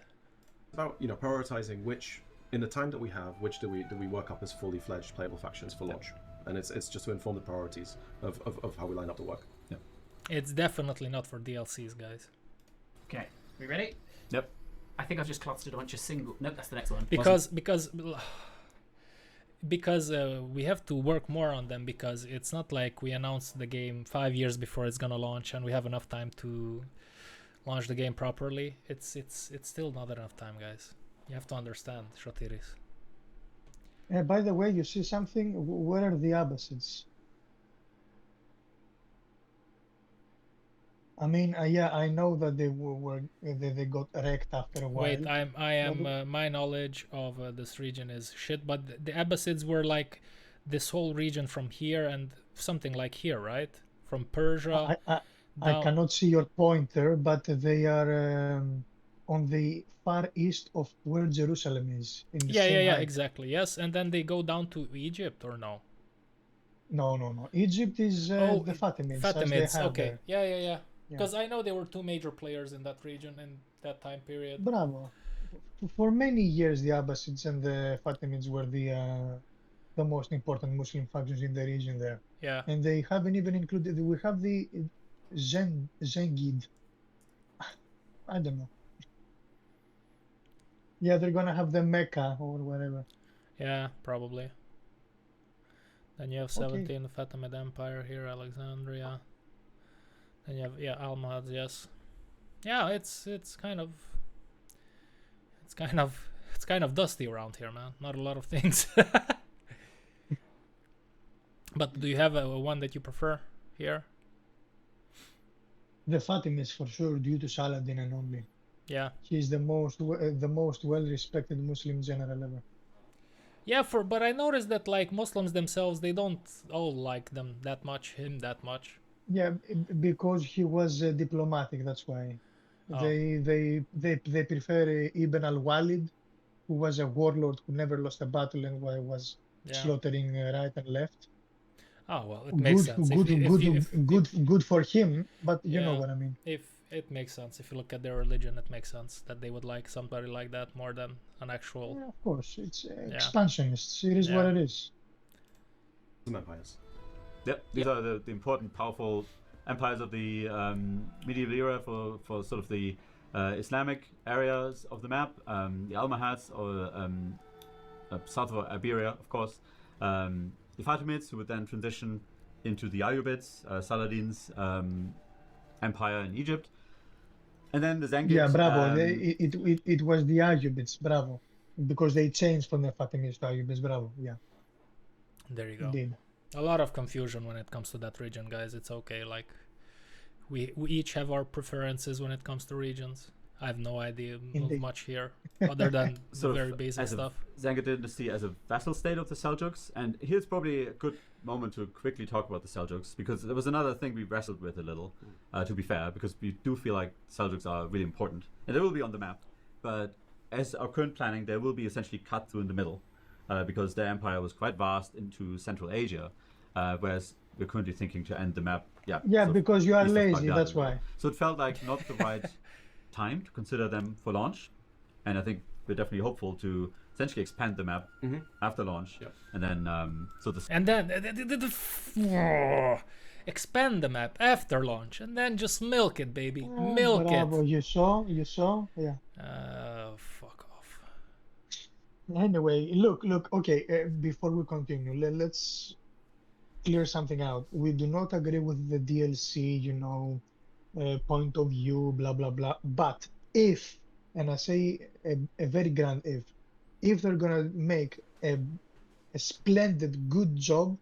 about, you know, prioritizing which, in the time that we have, which do we work up as fully fledged playable factions for launch, and it's just to inform the priorities of how we line up the work. It's definitely not for DLCs, guys. Okay, we ready? Yep. I think I've just clustered a bunch of single. Nope, that's the next one. Because we have to work more on them, because it's not like we announced the game 5 years before it's gonna launch and we have enough time to launch the game properly. It's still not enough time, guys. You have to understand, Shotiris. By the way, you see something? Where are the Abbasids? I mean, yeah, I know that they got wrecked after a while. Wait, I am my knowledge of this region is shit, but the Abbasids were like this whole region from here and something like here, right? From Persia. I cannot see your pointer, but they are on the far east of where Jerusalem is. In the same height. Exactly. Yes, and then they go down to Egypt, or no? No. Egypt is the Fatimids. as they Fatimids. have Okay. there. Yeah. Because I know there were two major players in that region in that time period. Bravo. For many years, the Abbasids and the Fatimids were the most important Muslim factions in the region there. Yeah. And they haven't even included. We have the Zengid. I don't know. Yeah, they're gonna have the Mecca or whatever. Yeah, probably. Then you have 17 Fatimid Empire here, Alexandria. Then you have Almohads, yes. Yeah, it's kind of dusty around here, man. Not a lot of things. But do you have a one that you prefer here? The Fatimids for sure, due to Saladin and only. Yeah. He's the most well-respected Muslim general ever. Yeah, but I noticed that like Muslims themselves, they don't all like him that much. Yeah, because he was diplomatic. That's why. Oh. They prefer Ibn al-Walid, who was a warlord who never lost a battle and was slaughtering right and left. Oh well, it makes sense. Good for him, but you know what I mean. If it makes sense, if you look at their religion, it makes sense that they would like somebody like that more than an actual. Yeah, of course, it's expansionists. It is what it is. Some empires. Yep, these are the important, powerful empires of the medieval era for sort of the Islamic areas of the map. The Almohads, or south of Iberia, of course. The Fatimids, who would then transition into the Ayyubids, Saladin's empire in Egypt. And then the Zengids. Yeah, bravo. It was the Ayyubids, bravo. Because they changed from the Fatimids to Ayyubids, bravo. Yeah. There you go. Indeed. A lot of confusion when it comes to that region, guys. It's okay. Like, we each have our preferences when it comes to regions. I have no idea of much here, other than the very basic stuff. Zengid dynasty as a vassal state of the Seljuks, and here's probably a good moment to quickly talk about the Seljuks, because there was another thing we wrestled with a little, to be fair, because we do feel like Seljuks are really important, and they will be on the map, but as our current planning, they will be essentially cut through in the middle, because their empire was quite vast into Central Asia, whereas we're currently thinking to end the map. Yeah, because you are lazy, that's why. So it felt like not the right time to consider them for launch, and I think we're definitely hopeful to essentially expand the map after launch, and then expand the map after launch, and then just milk it, baby, bravo. it. You saw, yeah. Fuck off. Anyway, look. Okay, before we continue, let's clear something out. We do not agree with the DLC, point of view, blah blah blah. But if, and I say a very grand if they're gonna make a splendid, good job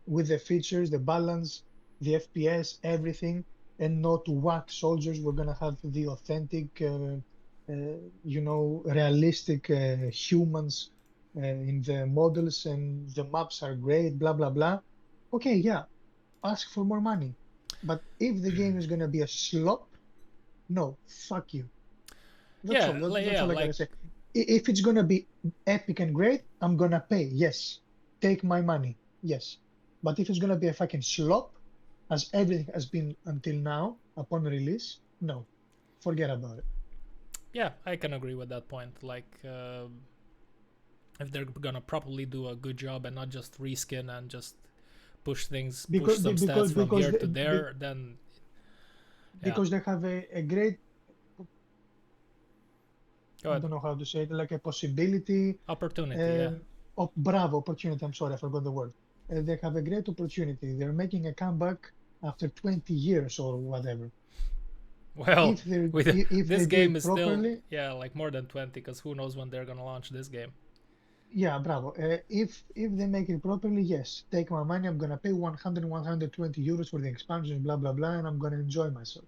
with the features, the balance, the FPS, everything, and not whack soldiers, we're gonna have the authentic, realistic humans in the models, and the maps are great, blah blah blah. Okay, yeah, ask for more money. But if the game is gonna be a slop, no, fuck you. That's all I gotta say. If it's gonna be epic and great, I'm gonna pay. Yes, take my money. Yes, but if it's gonna be a fucking slop, as everything has been until now upon release, no, forget about it. Yeah, I can agree with that point. Like, if they're gonna properly do a good job and not just reskin and just push some stats from here to there, then because they have a great, Go ahead. I don't know how to say it, like a possibility, opportunity. Bravo, opportunity. I'm sorry, I forgot the word. They have a great opportunity. They're making a comeback after 20 years or whatever. Well, if this game is properly, still like more than 20, because who knows when they're gonna launch this game. Yeah, bravo. If they make it properly, yes, take my money. I'm gonna pay 120 euros for the expansions, blah blah blah, and I'm gonna enjoy myself.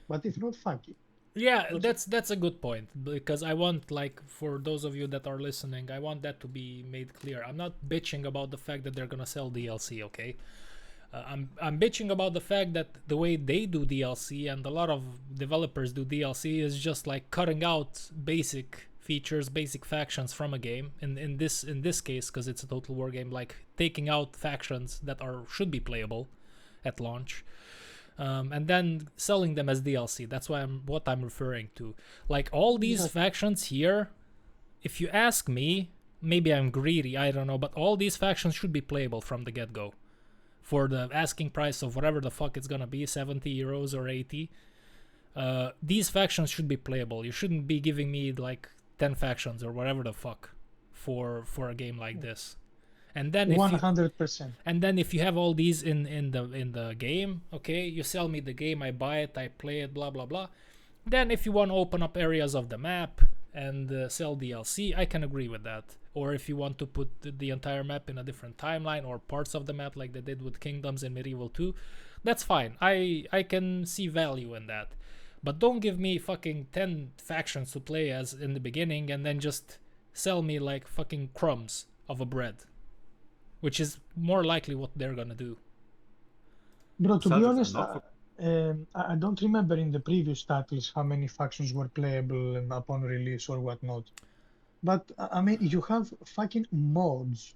But if not, fuck you. Yeah, that's a good point, because I want, like, for those of you that are listening, I want that to be made clear. I'm not bitching about the fact that they're gonna sell DLC, okay? I'm bitching about the fact that the way they do DLC, and a lot of developers do DLC, is just like cutting out basic features, basic factions from a game. In this case, because it's a total war game, like taking out factions that should be playable at launch, and then selling them as DLC. That's what I'm referring to. Like, all these factions here, if you ask me, maybe I'm greedy, I don't know, but all these factions should be playable from the get-go. For the asking price of whatever the fuck it's gonna be, 70 euros or 80, these factions should be playable. You shouldn't be giving me like 10 factions or whatever the fuck for a game like this. And then 100%. And then if you have all these in the game, okay, you sell me the game, I buy it, I play it, blah blah blah. Then if you want to open up areas of the map and sell DLC, I can agree with that. Or if you want to put the entire map in a different timeline, or parts of the map like they did with Kingdoms in Medieval 2, that's fine. I can see value in that. But don't give me fucking 10 factions to play as in the beginning and then just sell me like fucking crumbs of a bread, which is more likely what they're gonna do. Bro, to be honest, I don't remember in the previous titles how many factions were playable upon release or whatnot. But I mean, you have fucking mods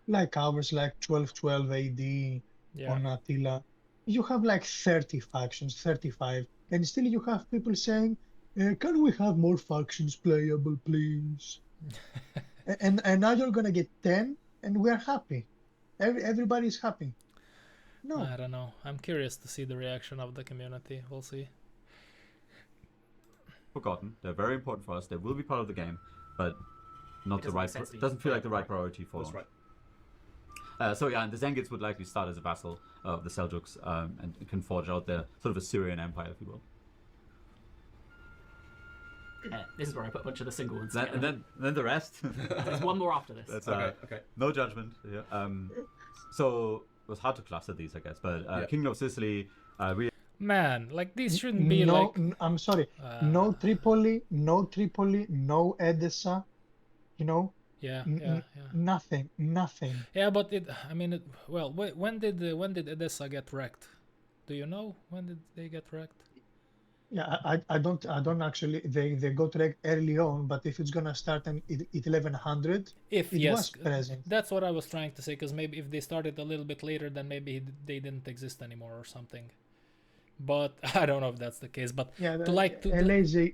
like ours, like 1212 AD on Attila. You have like 30 factions, 35, and still you have people saying, "Can we have more factions playable, please?" and now you're gonna get 10, and we're happy. Everybody's happy. No, I don't know. I'm curious to see the reaction of the community. We'll see. Forgotten. They're very important for us. They will be part of the game, but not the right. Doesn't feel like the right priority for. That's right. So yeah, and the Zengids would likely start as a vassal of the Seljuks and can forge out their sort of Assyrian empire, if you will. This is where I put a bunch of the single ones. And then the rest. There's one more after this. That's, Okay. no judgment. Yeah. So it was hard to cluster these, I guess. But Kingdom of Sicily, really. Man, like these shouldn't be no, like. I'm sorry. No Tripoli, no Edessa. You know. Yeah. Nothing. Yeah, but I mean, well, when did Edessa get wrecked? Do you know when did they get wrecked? Yeah, I don't actually. They got wrecked early on, but if it's gonna start at 1100, it was present. That's what I was trying to say. Because maybe if they started a little bit later, then maybe they didn't exist anymore or something. But I don't know if that's the case. But yeah, lazy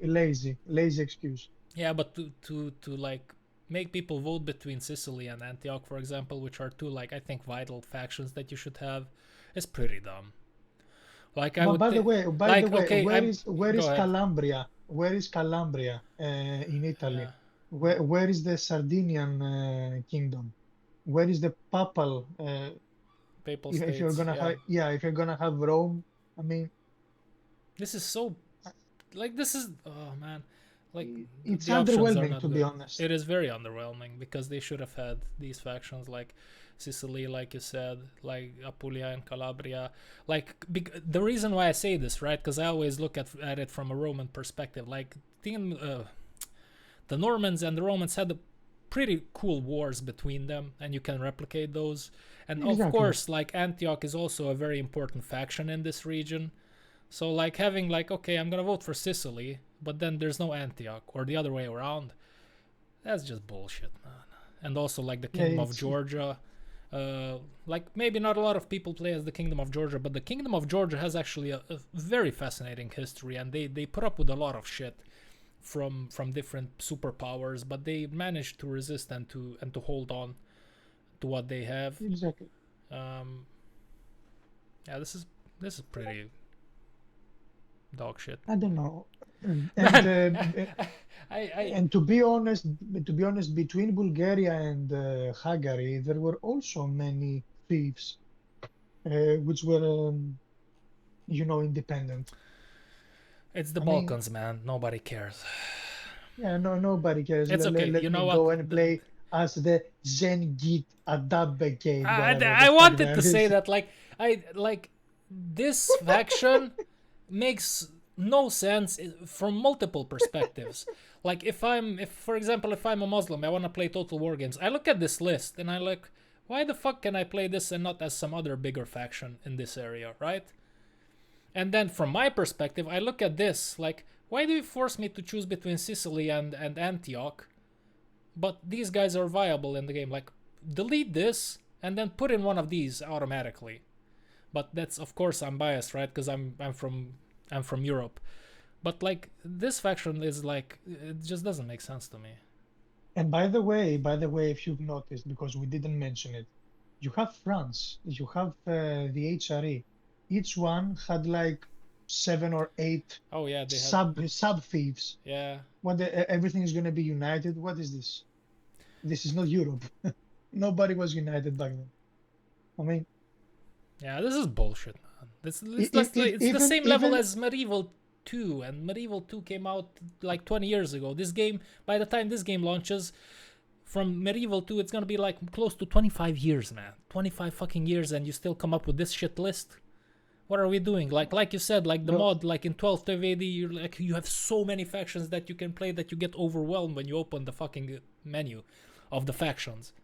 excuse. Yeah, but to like make people vote between Sicily and Antioch, for example, which are two like I think vital factions that you should have, is pretty dumb. Like I would. By the way, okay, where is Calabria? Where is Calabria in Italy? Where is the Sardinian kingdom? Where is the papal? Papal if states. You're gonna have, if you're gonna have Rome, I mean, this is so. Like this is man. Like it's underwhelming, to be honest. It is very underwhelming because they should have had these factions like Sicily, like you said, like Apulia and Calabria. Like the reason why I say this, right? Because I always look at it from a Roman perspective. Like the Normans and the Romans had a pretty cool wars between them, and you can replicate those. And exactly. Of course, like Antioch is also a very important faction in this region. So like having like, okay, I'm gonna vote for Sicily, but then there's no Antioch, or the other way around. That's just bullshit, man. And also like the Kingdom of Georgia. Like maybe not a lot of people play as the Kingdom of Georgia, but the Kingdom of Georgia has actually a very fascinating history, and they put up with a lot of shit from different superpowers, but they managed to resist and to hold on to what they have. Exactly. Yeah, this is pretty dog shit. I don't know. And to be honest, between Bulgaria and Hungary, there were also many thieves, which were, independent. It's the Balkans, man. Nobody cares. Yeah, nobody cares. It's okay. Let you me know go what? And play as the Zengit Adabe game. I wanted to say that, like this faction makes no sense from multiple perspectives. Like if for example I'm a Muslim, I want to play Total War games, I look at this list and I like, why the fuck can I play this and not as some other bigger faction in this area, right? And then from my perspective, I look at this like, why do you force me to choose between Sicily and Antioch, but these guys are viable in the game? Like delete this and then put in one of these automatically. But that's, of course, I'm biased, right? Because I'm from Europe. But like this faction is like, it just doesn't make sense to me. And by the way, if you've noticed, because we didn't mention it, you have France, you have the HRE. Each one had like 7 or 8 sub thieves. Yeah. Everything is going to be united. What is this? This is not Europe. Nobody was united back then. I mean, yeah, this is bullshit, man. It's the same level as Medieval 2, and Medieval 2 came out like 20 years ago. This game, by the time this game launches, from Medieval 2, it's gonna be like close to 25 years, man. 25 fucking years, and you still come up with this shit list? What are we doing? Like you said, like the mod, like in 12th AD, you have so many factions that you can play that you get overwhelmed when you open the fucking menu of the factions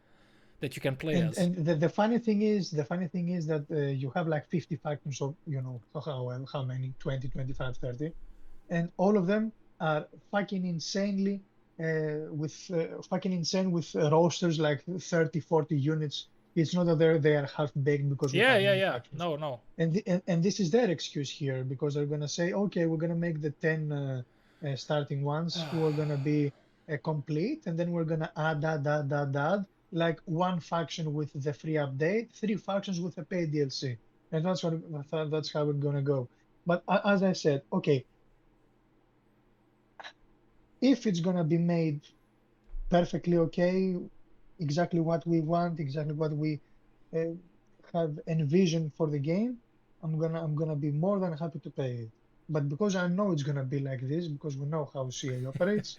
that you can play as. And the funny thing is that you have like 50 factions, so how many? 20, 25, 30, and all of them are fucking insanely insane with rosters like 30, 40 units. It's not that they are half baked because yeah. No. And this is their excuse here, because they're gonna say, okay, we're gonna make the 10 starting ones who are gonna be complete, and then we're gonna add like one faction with the free update, 3 factions with a paid DLC, and that's how we're gonna go. But as I said, okay, if it's gonna be made perfectly okay, exactly what we want, exactly what we have envisioned for the game, I'm gonna be more than happy to pay it. But because I know it's gonna be like this, because we know how CA operates.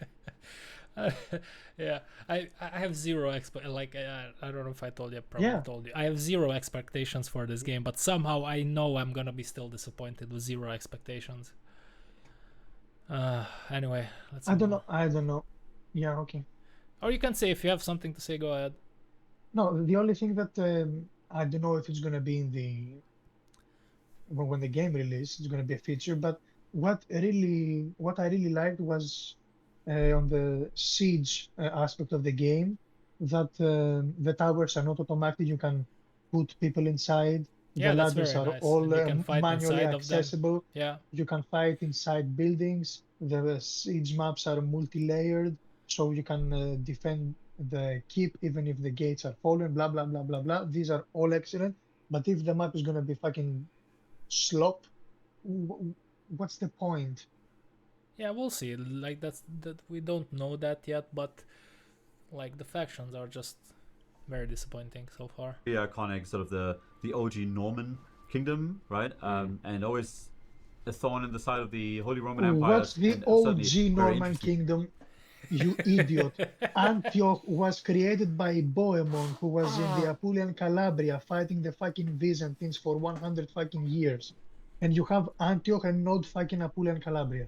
Yeah, I have zero like I don't know if I told you, I probably told you. I have zero expectations for this game, but somehow I know I'm gonna be still disappointed with zero expectations. Anyway, let's. I don't know. Yeah, okay. Or you can say, if you have something to say, go ahead. No, the only thing that I don't know if it's gonna be in the when the game release, it's gonna be a feature. But what I really liked was on the siege aspect of the game, that the towers are not automatic. You can put people inside. Yeah, The that's ladders very are nice. all And you can fight manually inside of them. accessible. Yeah. You can fight inside buildings. The siege maps are multi-layered, so you can defend the keep even if the gates are fallen. Blah blah blah blah blah. These are all excellent. But if the map is gonna be fucking slop, what's the point? Yeah, we'll see. Like that we don't know that yet, but like the factions are just very disappointing so far. The iconic sort of the OG Norman kingdom, right? And always a thorn in the side of the Holy Roman Empire. What's the and OG certainly very Norman interesting. kingdom? You idiot. Antioch was created by Bohemond, who was in the Apulian Calabria fighting the fucking Byzantines for 100 fucking years. And you have Antioch and not fucking Apulian Calabria.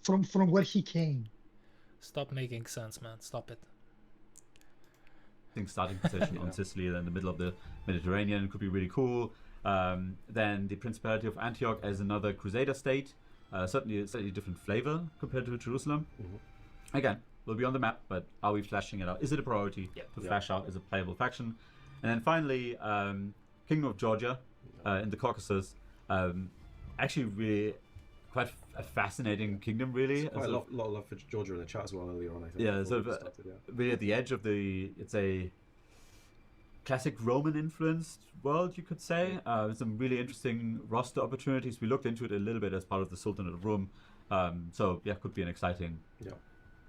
From where he came. Stop making sense, man. Stop it. Think starting position on Sicily, then the middle of the Mediterranean could be really cool. Then the Principality of Antioch as another Crusader state. Certainly a slightly different flavor compared to Jerusalem. Again, will be on the map, but are we flashing it out? Is it a priority to flash out as a playable faction? And then finally, Kingdom of Georgia in the Caucasus. Actually, really quite a fascinating kingdom, really. Quite a lot of love for Georgia in the chat as well earlier on, I think. Yeah, sort of really at the edge of it's a classic Roman influenced world, you could say. Some really interesting roster opportunities. We looked into it a little bit as part of the Sultanate of Rum. So yeah, could be an exciting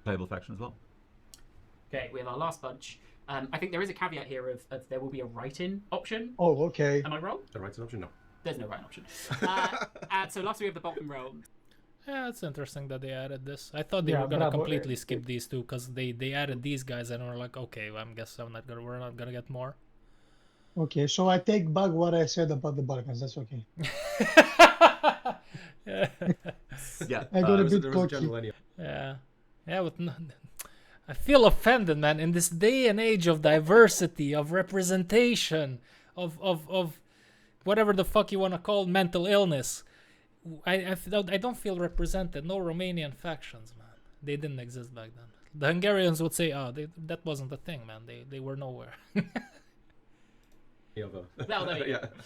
playable faction as well. Okay, we have our last bunch. I think there is a caveat here of there will be a write-in option. Oh, okay. Am I wrong? The write-in option? No. There's no write-in option. So last we have the bottom row. Yeah, it's interesting that they added this. I thought they were gonna completely skip these two because they added these guys and we're like, okay, well, we're not gonna get more. Okay, so I take back what I said about the Balkans. That's okay. Yeah, I got a bit cocky. Yeah, but I feel offended, man. In this day and age of diversity, of representation, of whatever the fuck you want to call mental illness, I don't feel represented. No Romanian factions, man. They didn't exist back then. The Hungarians would say, that wasn't a thing, man. They were nowhere. Yeah,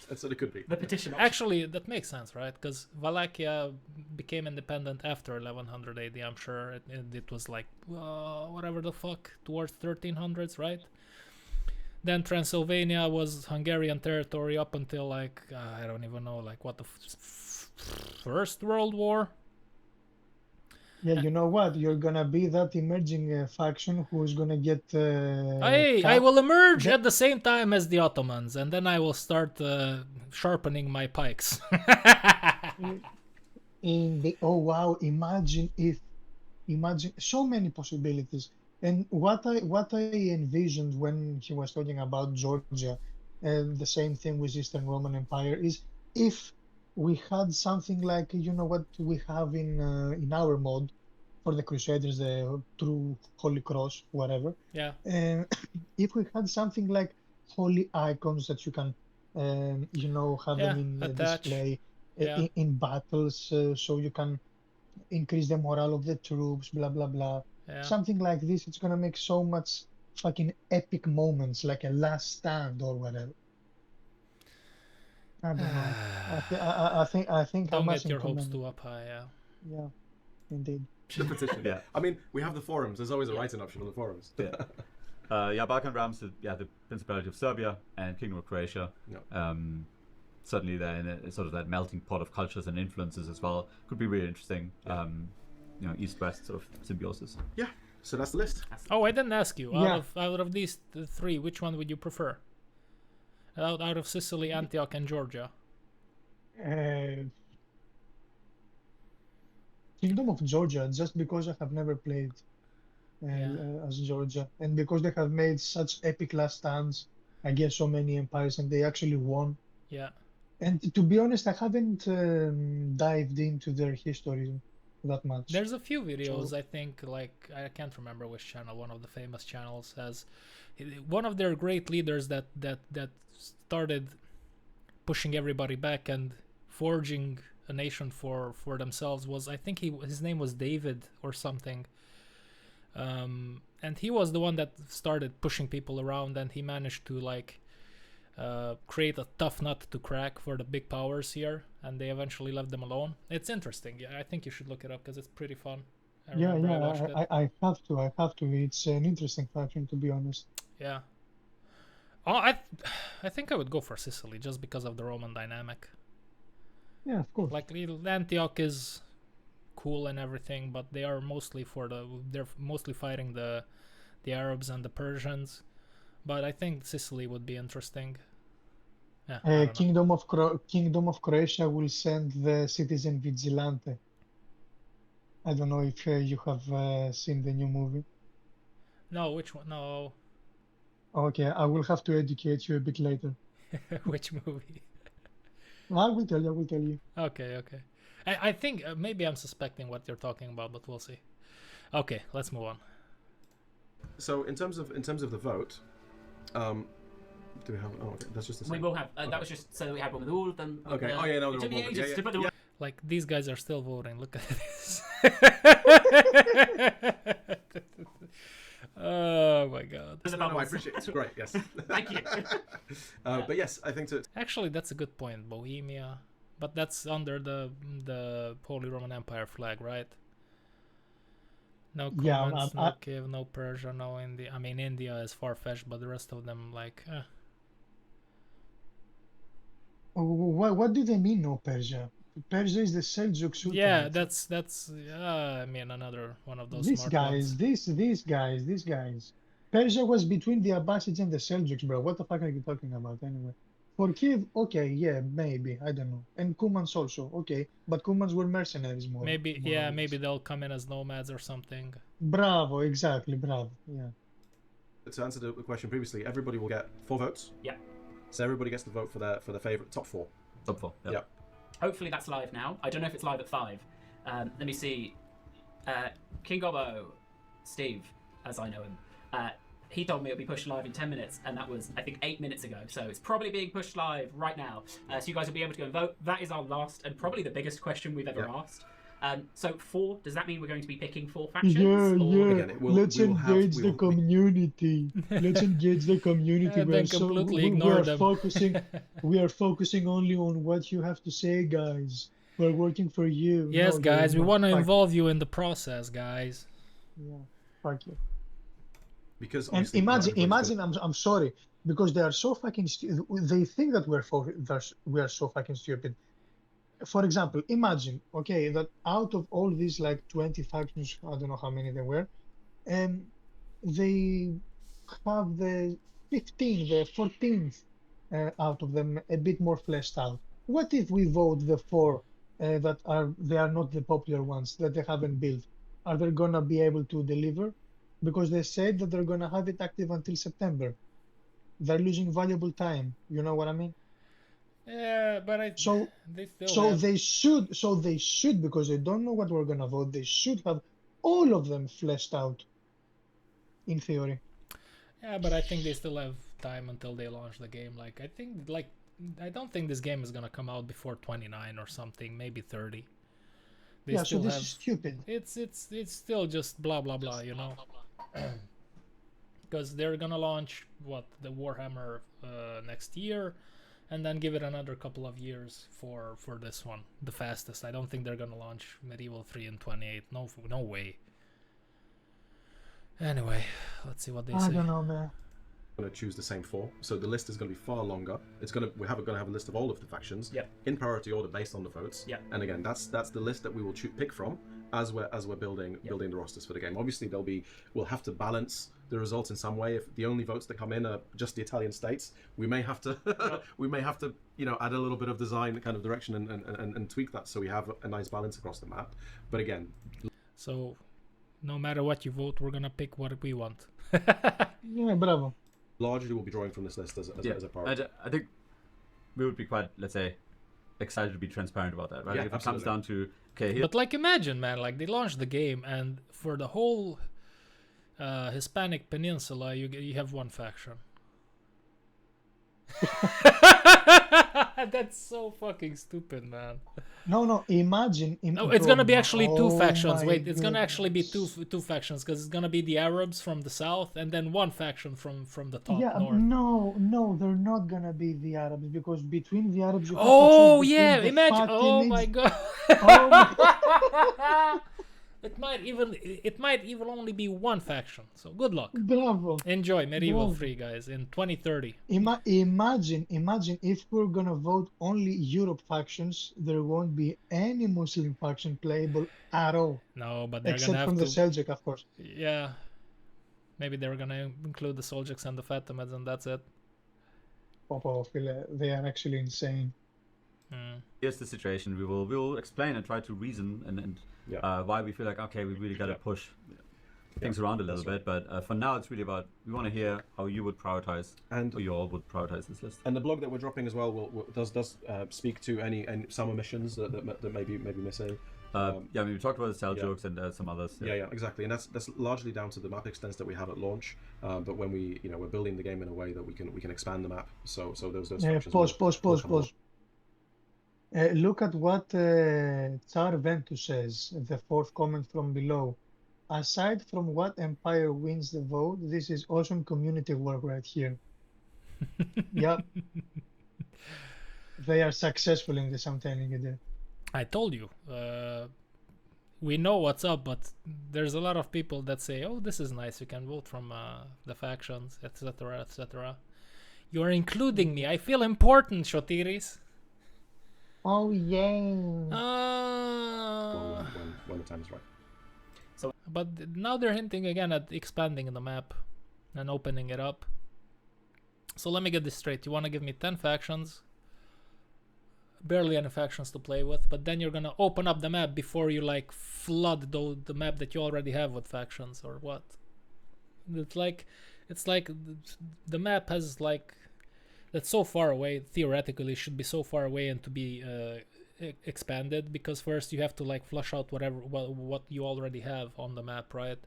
that's what it could be. The petition option. Actually, that makes sense, right? Because Wallachia became independent after 1100 AD. I'm sure it was like whatever the fuck towards 1300s, right? Then Transylvania was Hungarian territory up until like I don't even know, like what the First World War. Yeah, you know what? You're gonna be that emerging faction who's gonna get. I will emerge at the same time as the Ottomans, and then I will start sharpening my pikes. Oh wow! Imagine so many possibilities. And what I envisioned when he was talking about Georgia, and the same thing with Eastern Roman Empire, is if we had something like what we have in our mod for the Crusaders, the true Holy Cross, whatever. Yeah. If we had something like holy icons that you can, have them in display in battles, so you can increase the morale of the troops, blah blah blah. Yeah. Something like this, it's gonna make so much fucking epic moments, like a last stand or whatever. I don't know. I think don't get your hopes too up high. Yeah, indeed. The petition. Yeah. I mean, we have the forums. There's always a write-in option on the forums. Balkan Realms, the Principality of Serbia and Kingdom of Croatia. Yeah. Certainly, they're in a sort of that melting pot of cultures and influences as well. Could be really interesting. Yeah. East-West sort of symbiosis. Yeah. So that's the list. Oh, I didn't ask you. Out of these three, which one would you prefer? Out of Sicily, Antioch, and Georgia. Kingdom of Georgia, just because I have never played as Georgia, and because they have made such epic last stands against so many empires, and they actually won. Yeah. And to be honest, I haven't dived into their history that much. There's a few videos, I think, like, I can't remember which channel, one of the famous channels has one of their great leaders that started pushing everybody back and forging a nation for themselves was, I think his name was David or something. And he was the one that started pushing people around, and he managed to like create a tough nut to crack for the big powers here, and they eventually left them alone. It's interesting. Yeah, I think you should look it up because it's pretty fun. I have to. It's an interesting faction, to be honest. Yeah. Oh, I think I would go for Sicily just because of the Roman dynamic. Yeah, of course. Like little Antioch is cool and everything, but they are mostly they're mostly fighting the Arabs and the Persians. But I think Sicily would be interesting. Yeah, Kingdom of Croatia will send the citizen vigilante. I don't know if you have seen the new movie. No, which one? No. Okay, I will have to educate you a bit later. Which movie? I will tell you. Okay. I think maybe I'm suspecting what you're talking about, but we'll see. Okay, let's move on. So in terms of the vote, do we have? Oh, okay. That's just the same. We will have. That was just so we had one with all of them. Okay. Oh yeah, no, it took me ages to put them. Like these guys are still voting. Look at this. Oh my god. No, I appreciate it. It's great. Yes. Thank you. But yes, I think to actually that's a good point. Bohemia, but that's under the Holy Roman Empire flag, right? No Comans, no Kiev, no Persia, no India. I mean, India is far-fetched, but the rest of them, like, What do they mean, no Persia? Persia is the Seljuk Sultanate. Yeah, that's. I mean, another one of those. These guys. Persia was between the Abbasids and the Seljuks, bro. What the fuck are you talking about, anyway? For Kiev, okay, yeah, maybe, I don't know. And Cumans also, okay, but Cumans were mercenaries more. Maybe, yeah, maybe they'll come in as nomads or something. Bravo, exactly, bravo, yeah. To answer the question previously, everybody will get 4 votes. Yeah. So everybody gets to vote for their favorite top 4. Top 4. Yeah. Hopefully that's live now. I don't know if it's live at 5. Let me see. King Gobbo, Steve, as I know him, he told me it'll be pushed live in 10 minutes, and that was, I think, 8 minutes ago. So it's probably being pushed live right now. So you guys will be able to go and vote. That is our last and probably the biggest question we've ever asked. So 4, does that mean we're going to be picking 4 factions? Yeah. Again, Let's engage the community. Let's engage the community. Then completely ignore them. We are focusing only on what you have to say, guys. We're working for you. Yes, guys, we want to involve you in the process, guys. Yeah, fuck you. Because imagine. I'm sorry, because they are so fucking stupid. They think that we are so fucking stupid. For example, imagine, okay, that out of all these like 20 factions, I don't know how many there were, and they have the 14th out of them a bit more fleshed out. What if we vote the 4 that they are not the popular ones that they haven't built? Are they gonna be able to deliver? Because they said that they're gonna have it active until September. They're losing valuable time. You know what I mean? Yeah, but they should, because they don't know what we're gonna vote. They should have all of them fleshed out, in theory. Yeah, but I think they still have time until they launch the game. Like I don't think this game is gonna come out before 29 or something, maybe 30. So this is stupid. It's still just blah blah blah, you know. Because they're gonna launch the Warhammer next year, and then give it another couple of years for this one, the fastest. I don't think they're gonna launch Medieval 3 in 28. No way. Anyway, let's see what they say. I don't know, man. Going to choose the same 4, so the list is going to be far longer. We're going to have a list of all of the factions in priority order based on the votes. And again, that's the list that we will pick from as we're building the rosters for the game. Obviously, we'll have to balance the results in some way. If the only votes that come in are just the Italian states, we may have to we may have to add a little bit of design kind of direction and tweak that so we have a nice balance across the map. But again, So no matter what you vote, we're gonna pick what we want. Yeah, bravo. largely we'll be drawing from this list as a priority. I think we would be quite, let's say, excited to be transparent about that, right? Yeah, If it comes down to But like, imagine, man, like they launched the game, and for the whole Hispanic Peninsula, you have one faction. That's so fucking stupid, man. No, imagine. No, it's gonna be actually two Oh factions. my Wait, it's gonna actually be goodness. two factions, because it's gonna be the Arabs from the south, and then one faction from the top Yeah, north. no, they're not gonna be the Arabs, because between the Arabs you have to Oh choose between yeah, the imagine! Oh my Fatimids- god! Oh my- It might even only be one faction. So good luck. Bravo. Enjoy Medieval Bravo. 3, guys, in 2030. Imagine if we're gonna vote only Europe factions, there won't be any Muslim faction playable at all, No, but they're except gonna from have the to. Seljuk, of course. Yeah, maybe they're gonna include the Soljuks and the Fatimids, and that's it. They are actually insane. here's the situation. We will explain and try to reason and why we feel like, okay, we really got to push things around a little bit. But for now, it's really about, we want to hear how you would prioritize And or you all would prioritize this list. And the blog that we're dropping as well does speak to any some omissions that may be missing. I mean, we talked about the Seljuks and some others. Yeah, exactly, and that's largely down to the map extents that we have at launch. But when we're building the game in a way that we can expand the map, so those functions will come along. Pause. Look at what Tsar Ventus says, the fourth comment from below. Aside from what empire wins the vote, this is awesome community work right here. Yep. They are successful in this, I'm telling you that. I told you. We know what's up, but there's a lot of people that say, "Oh, this is nice. You can vote from the factions, etc., etc." You are including me. I feel important, Shotiris. Oh, yay. When the time is right. But now they're hinting again at expanding the map and opening it up. So let me get this straight. You want to give me 10 factions, barely any factions to play with, but then you're gonna open up the map before you like flood the map that you already have with factions, or what? It's like the map has like, that's so far away, theoretically should be so far away and to be expanded, because first you have to like flush out what you already have on the map, right?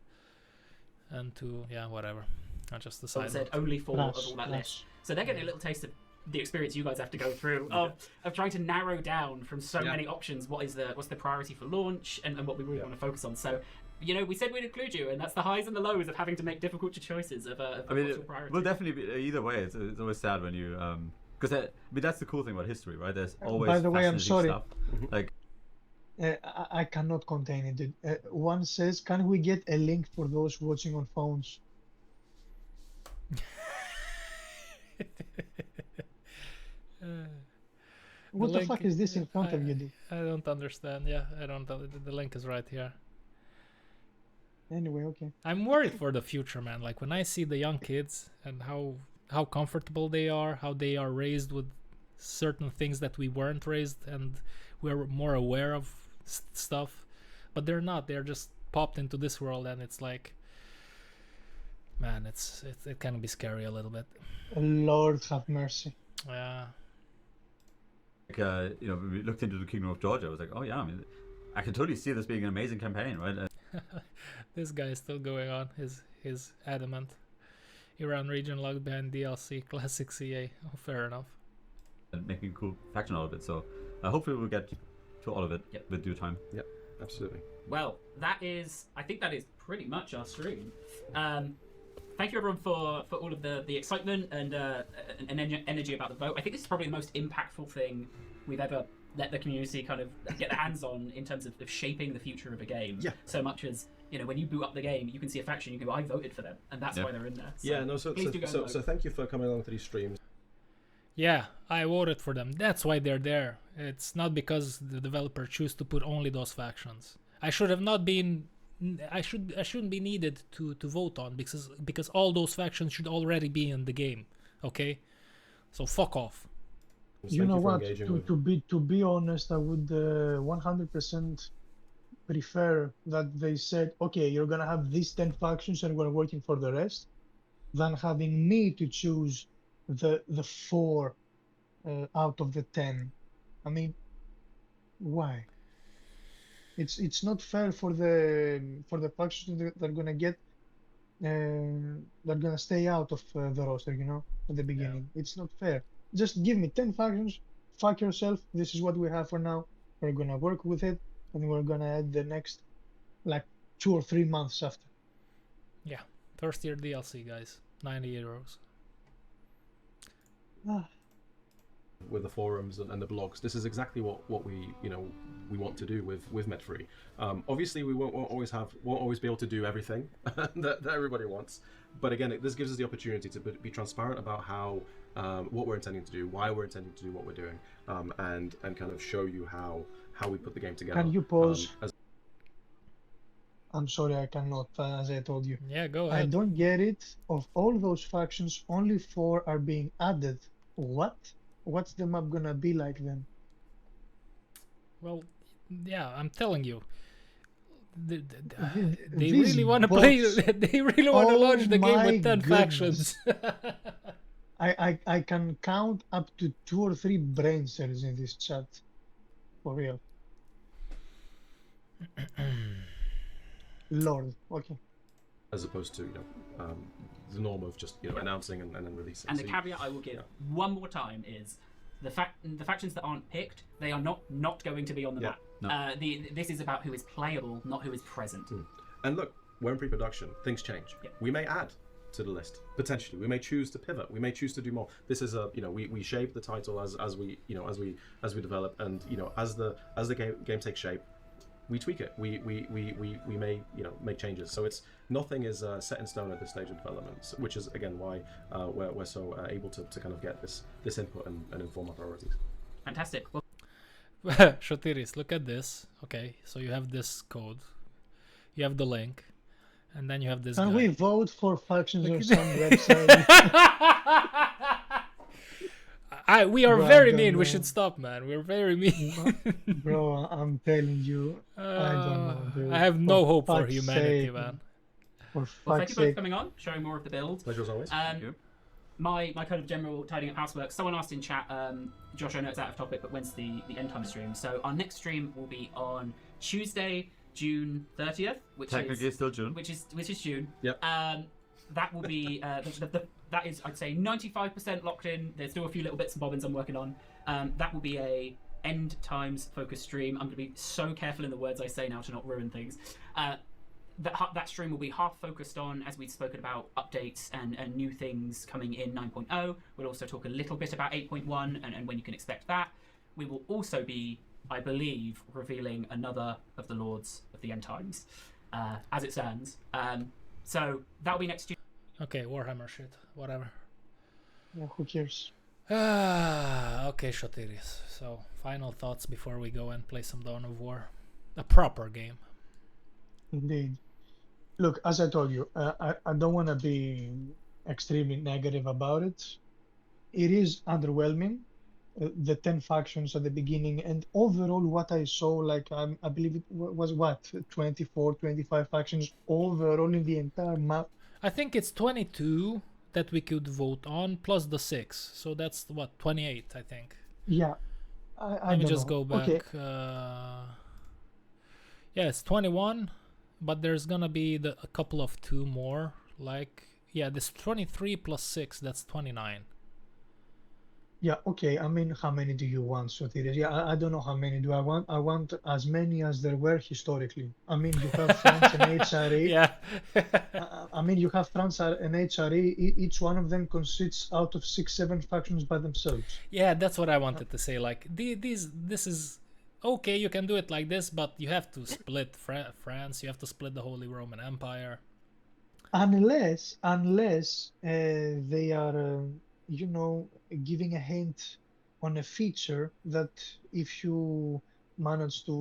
And to whatever. I just So I decided. said only 4 of all that list. So they're getting a little taste of the experience you guys have to go through of trying to narrow down from so many options what's the priority for launch and what we really want to focus on. So we said we'd include you, and that's the highs and the lows of having to make difficult choices of I mean, what's your priority. will definitely be either way. It's always sad when you because that's the cool thing about history, right? There's always By the way, I'm fascinating sorry. stuff. Like I cannot contain it, dude. One says, can we get a link for those watching on phones? What the link- fuck is this in front of you, dude? I don't understand. Yeah, I don't. The link is right here. Anyway, okay. I'm worried for the future, man. Like when I see the young kids and how comfortable they are, how they are raised with certain things that we weren't raised, and we're more aware of stuff, but they're not. They're just popped into this world, and it's like, man, it can be scary a little bit. Lord have mercy. Yeah. when we looked into the Kingdom of Georgia, I was like, oh yeah, I mean, I can totally see this being an amazing campaign, right? This guy is still going on. His adamant. Iran region logged behind DLC, classic CA. Oh, fair enough. And making a cool faction out of it. So hopefully we'll get to all of it with due time. Yep, absolutely. Well, I think that is pretty much our stream. Thank you everyone for all of the excitement and energy about the vote. I think this is probably the most impactful thing we've ever let the community kind of get their hands on in terms of shaping the future of a game. Yeah. So much as, when you boot up the game, you can see a faction, you go, I voted for them, and that's why they're in there. So please do go and vote. So thank you for coming along to these streams. Yeah, I voted for them. That's why they're there. It's not because the developer chose to put only those factions. I should have not been I shouldn't be needed to vote on because all those factions should already be in the game. Okay, so fuck off. You know what? To be honest, I would 100% prefer that they said, okay, you're gonna have these 10 factions and we're working for the rest, than having me to choose the 4 out of the 10. I mean, why? It's not fair for the factions that are gonna get they're gonna stay out of the roster, you know, at the beginning. Yeah. It's not fair. Just give me 10 factions, fuck yourself, this is what we have for now, we're gonna work with it, and we're gonna add the next, like, 2 or 3 months after. Yeah, first year DLC, guys, €90. With the forums and the blogs, this is exactly what we want to do with Med3. Obviously, we won't always be able to do everything that everybody wants, but again, this gives us the opportunity to be transparent about how what we're intending to do, why we're intending to do what we're doing, and kind of show you how we put the game together. Can you pause? I'm sorry, I cannot, as I told you. Yeah, go ahead. I don't get it. Of all those factions, only 4 are being added. What? What's the map gonna be like then? Yeah, I'm telling you. They really want to play. They really want to launch the game with 10 factions. I can count up to 2 or 3 brain cells in this chat. For real. Lord, okay. As opposed to the norm of just announcing and then releasing. And the caveat I will give one more time is the factions that aren't picked, they are not going to be on the map. No. This is about who is playable, not who is present. And look, we're in pre-production. Things change. Yep. We may add to the list potentially. We may choose to pivot. We may choose to do more. This is we shape the title as we develop, and as the game takes shape, we tweak it. We may make changes. So nothing is set in stone at this stage of development, which is again why we're so able to kind of get this input and inform our priorities. Fantastic. Well, Shotiris, look at this. Okay, so you have this code, you have the link, and then you have this. Can guy. we vote for factions or some website? We are very mean. We should stop, man. We're very mean. Bro, I'm telling you, I don't know, dude. I have no hope for humanity, man. Well, thank you both for coming on, showing more of the build. Pleasure as always. Thank you. My kind of general tidying up housework. Someone asked in chat, Josh, I know it's out of topic, but when's the end time stream? So our next stream will be on Tuesday, June 30th, which technically is still June. Which is June. Yep. That will be that is, I'd say, 95% locked in. There's still a few little bits and bobbins I'm working on. That will be a end times focused stream. I'm going to be so careful in the words I say now to not ruin things. That stream will be half focused on, as we've spoken about, updates and new things coming in 9.0. We'll also talk a little bit about 8.1 and when you can expect that. We will also be, I believe, revealing another of the Lords of the End Times, as it stands. So that'll be next year. Okay, Warhammer shit, whatever. Yeah, who cares? Okay, Shotiris. So, final thoughts before we go and play some Dawn of War. A proper game. Indeed. Look, as I told you, I don't want to be extremely negative about it. It is underwhelming, the 10 factions at the beginning, and overall what I saw, like I believe it was 24, 25 factions overall in the entire map. I think it's 22 that we could vote on, plus the 6. So that's, 28, I think. Yeah. Let me just go back. Okay. Yeah, it's 21, but there's gonna be a couple of 2 more. This 23 plus 6, that's 29. Yeah, okay. I mean, how many do you want, Sotiris? Yeah, I don't know how many do I want. I want as many as there were historically. I mean, you have France and HRE. Yeah. I mean, you have France and HRE. Each one of them consists out of 6-7 factions by themselves. Yeah, that's what I wanted to say. Like, this is okay. You can do it like this, but you have to split France. You have to split the Holy Roman Empire. Unless they are, giving a hint on a feature that if you manage to,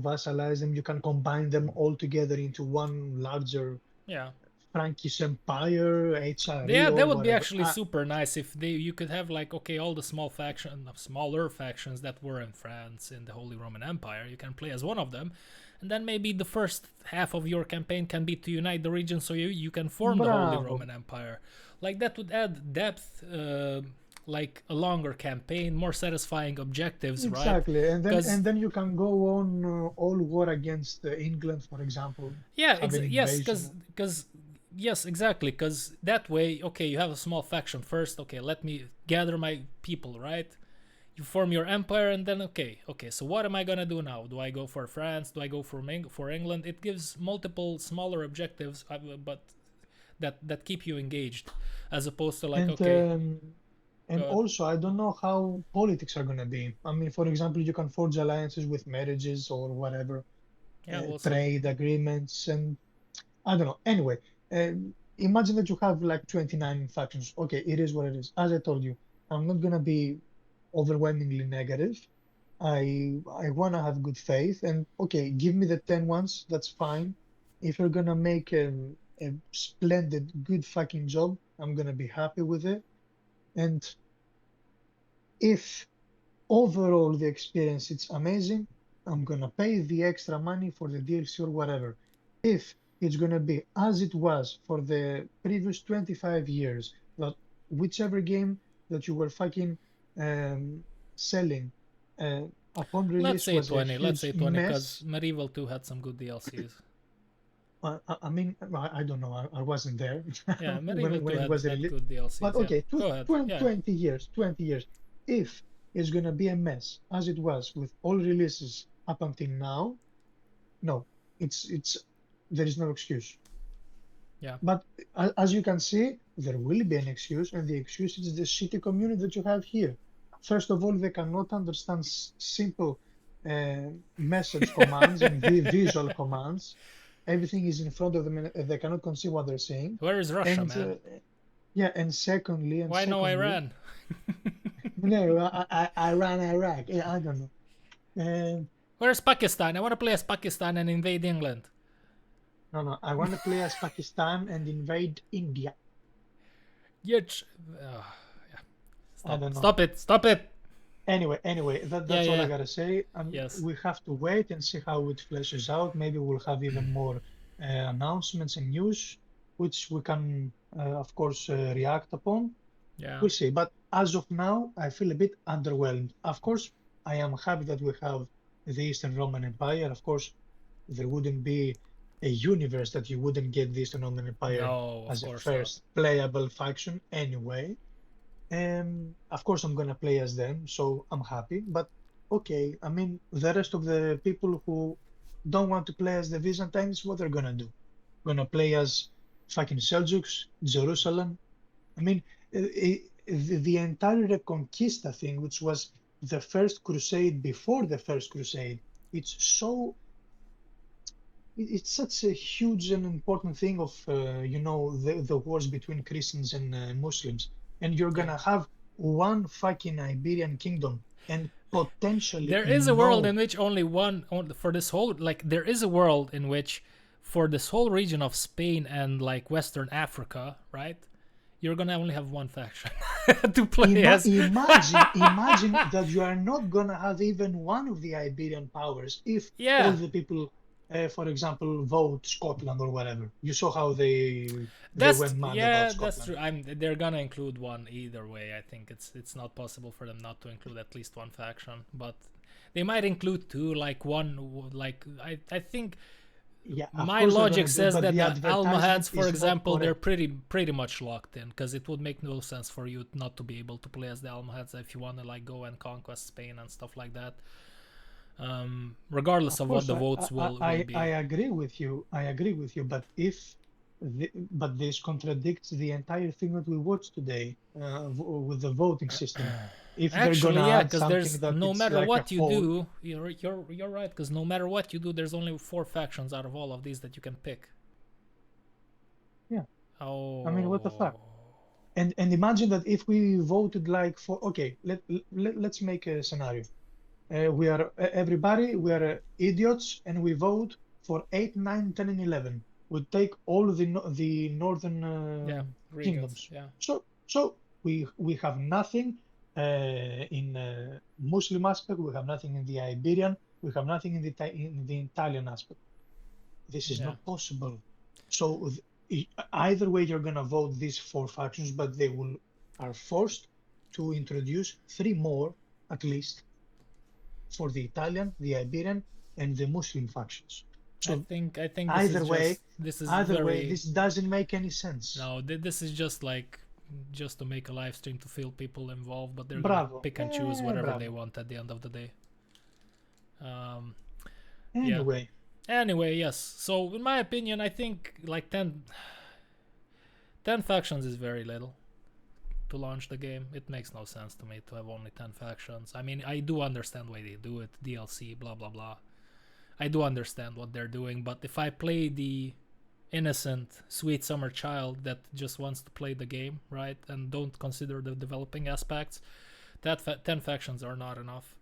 vassalize them. You can combine them all together into one larger Yeah. Frankish Empire, HRE, Yeah, or that would be whatever. actually super nice if you could have like, okay, all the smaller factions that were in France in the Holy Roman Empire. You can play as one of them, and then maybe the first half of your campaign can be to unite the region so you can form the Holy Bravo. Roman Empire. Like that would add depth, like a longer campaign, more satisfying objectives, right? Exactly, and then 'Cause- you can go on all war against England, for example. Yeah, have an yes, invasion. because yes, exactly, because that way, okay, you have a small faction first. Okay, let me gather my people, right? You form your empire, and then okay, so what am I gonna do now? Do I go for France? Do I go for England? It gives multiple smaller objectives, but that keep you engaged, as opposed to like, And okay, and go ahead. also, I don't know how politics are gonna be. I mean, for example, you can forge alliances with marriages or whatever, Yeah, we'll see. trade agreements, and I don't know. Anyway, imagine that you have like 29 factions. Okay, it is what it is. As I told you, I'm not gonna be overwhelmingly negative. I wanna have good faith, and okay, give me the 10 ones. That's fine. If you're gonna make a splendid, good fucking job, I'm gonna be happy with it. And if overall the experience it's amazing, I'm gonna pay the extra money for the DLC or whatever. If it's gonna be as it was for the previous 25 years, that whichever game that you were fucking selling upon Let's release say was a 20. Let's huge say 20, because mess. Medieval 2 had some good DLCs. I mean, I don't know. I wasn't there Yeah, Medieval 2 when it was had released. good But DLCs. Yeah, okay, go ahead. Yeah, 20 years, 20 years. If it's gonna be a mess as it was with all releases up until now, no, it's there is no excuse. yeah. But as you can see, there will be an excuse, and the excuse is the shitty community that you have here. First of all, they cannot understand simple message commands and visual commands. Everything is in front of them, and they cannot conceive what they're saying. Where is Russia, And man? yeah, and secondly, Why no Iran? no, I ran Iraq. Yeah, I don't know. And Where's Pakistan? I want to play as Pakistan and invade England. no, I want to play as Pakistan and invade India. Yeah. I don't know. Stop it. Anyway, that's all Yeah. I gotta say. Yes. We have to wait and see how it fleshes out. Maybe we'll have even more announcements and news, which we can, of course, react upon. Yeah. We'll see. But as of now, I feel a bit underwhelmed. Of course, I am happy that we have the Eastern Roman Empire. Of course, there wouldn't be a universe that you wouldn't get the Eastern Roman Empire No, of as a course first playable faction anyway. Of course, I'm gonna play as them, so I'm happy. But okay, I mean, the rest of the people who don't want to play as the Byzantines, what they're gonna do? Gonna play as fucking Seljuks, Jerusalem? I mean, the entire Reconquista thing, which was the first crusade before the first crusade, it's such a huge and important thing of the wars between Christians and Muslims, and you're gonna have one fucking Iberian kingdom and potentially there is a world in which only for this whole, like, there is a world in which for this whole region of Spain and like Western Africa, right? You're gonna only have one faction to play as. Imagine that you are not gonna have even one of the Iberian powers if all the people, for example, vote Scotland or whatever. You saw how they went mad about Scotland. That's true. They're gonna include one either way. I think it's not possible for them not to include at least one faction, but they might include two. Like one, like I think. Yeah, my logic says that the advertisement Almohads, for is not example, they're correct. pretty much locked in, because it would make no sense for you not to be able to play as the Almohads if you want to like go and conquest Spain and stuff like that. Regardless of what the votes will be. I agree with you. But but this contradicts the entire thing that we watched today with the voting system. If Actually, they're gonna add because something there's that no it's matter like what a you poll, do, you're right. Because no matter what you do, there's only 4 factions out of all of these that you can pick. Yeah. Oh. I mean, what the fuck? And imagine that if we voted like for, okay, let's make a scenario. We are everybody. We are idiots, and we vote for 8, 9, 10, and 11. We take all the northern regions. kingdoms. So we have nothing in Muslim aspect. We have nothing in the Iberian. We have nothing in the Italian aspect. This is not possible. So either way, you're gonna vote these 4 factions, but they are forced to introduce 3 more at least for the Italian, the Iberian, and the Muslim factions. So I think either way, very... this doesn't make any sense. No, this is just like to make a live stream to feel people involved, but they're gonna pick and choose whatever they want at the end of the day. Anyway, yes. So in my opinion, I think like 10 factions is very little to launch the game. It makes no sense to me to have only 10 factions. I mean, I do understand why they do it, DLC, blah blah blah. I do understand what they're doing, but if I play the innocent, sweet summer child that just wants to play the game, right, and don't consider the developing aspects, that 10 factions are not enough.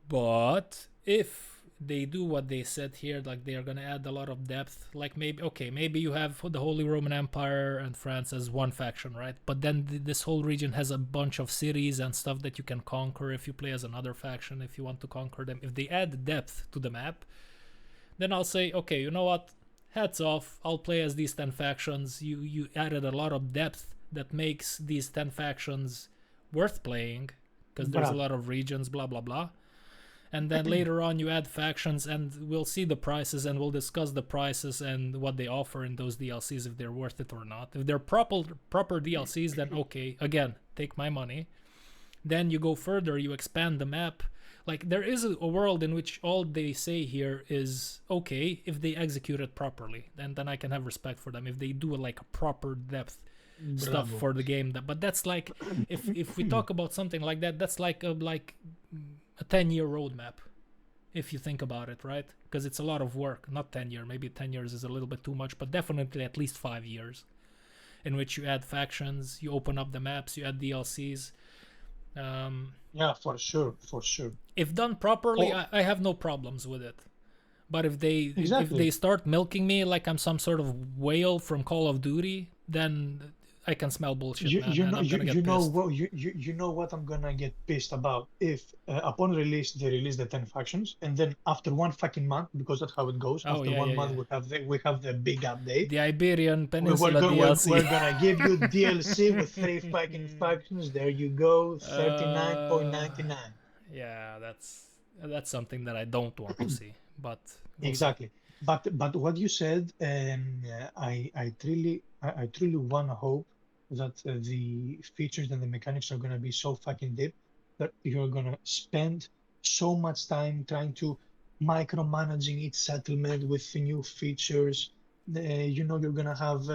But if they do what they said here, like they are gonna add a lot of depth, like maybe you have the Holy Roman Empire and France as one faction, right? But then this whole region has a bunch of cities and stuff that you can conquer if you play as another faction, if you want to conquer them. If they add depth to the map, then I'll say, okay, you know what, hats off, I'll play as these 10 factions. You added a lot of depth that makes these 10 factions worth playing, because there's a lot of regions, blah blah blah. And then later on you add factions, and we'll see the prices, and we'll discuss the prices and what they offer in those DLCs, if they're worth it or not. If they're proper DLCs, then okay, again, take my money. Then you go further, you expand the map. Like, there is a world in which all they say here is okay if they execute it properly, and then I can have respect for them if they do like a proper depth stuff for the game. But that's like, if we talk about something like that, that's like a 10-year roadmap, if you think about it, right? Because it's a lot of work. Not 10 years, maybe 10 years is a little bit too much, but definitely at least 5 years, in which you add factions, you open up the maps, you add DLCs. Yeah, for sure. If done properly, I have no problems with it. But if they start milking me like I'm some sort of whale from Call of Duty, then I can smell bullshit, man. You know what I'm gonna get pissed about if upon release they release the 10 factions, and then after 1 fucking month, because that's how it goes. After 1 month we have the big update. The Iberian Peninsula DLC. We're gonna give you DLC with 3 fucking factions. There you go, 39.99. Yeah, that's something that I don't want to see. But exactly. But what you said, I truly wanna hope that the features and the mechanics are gonna be so fucking deep that you're gonna spend so much time trying to micromanaging each settlement with new features. You're gonna have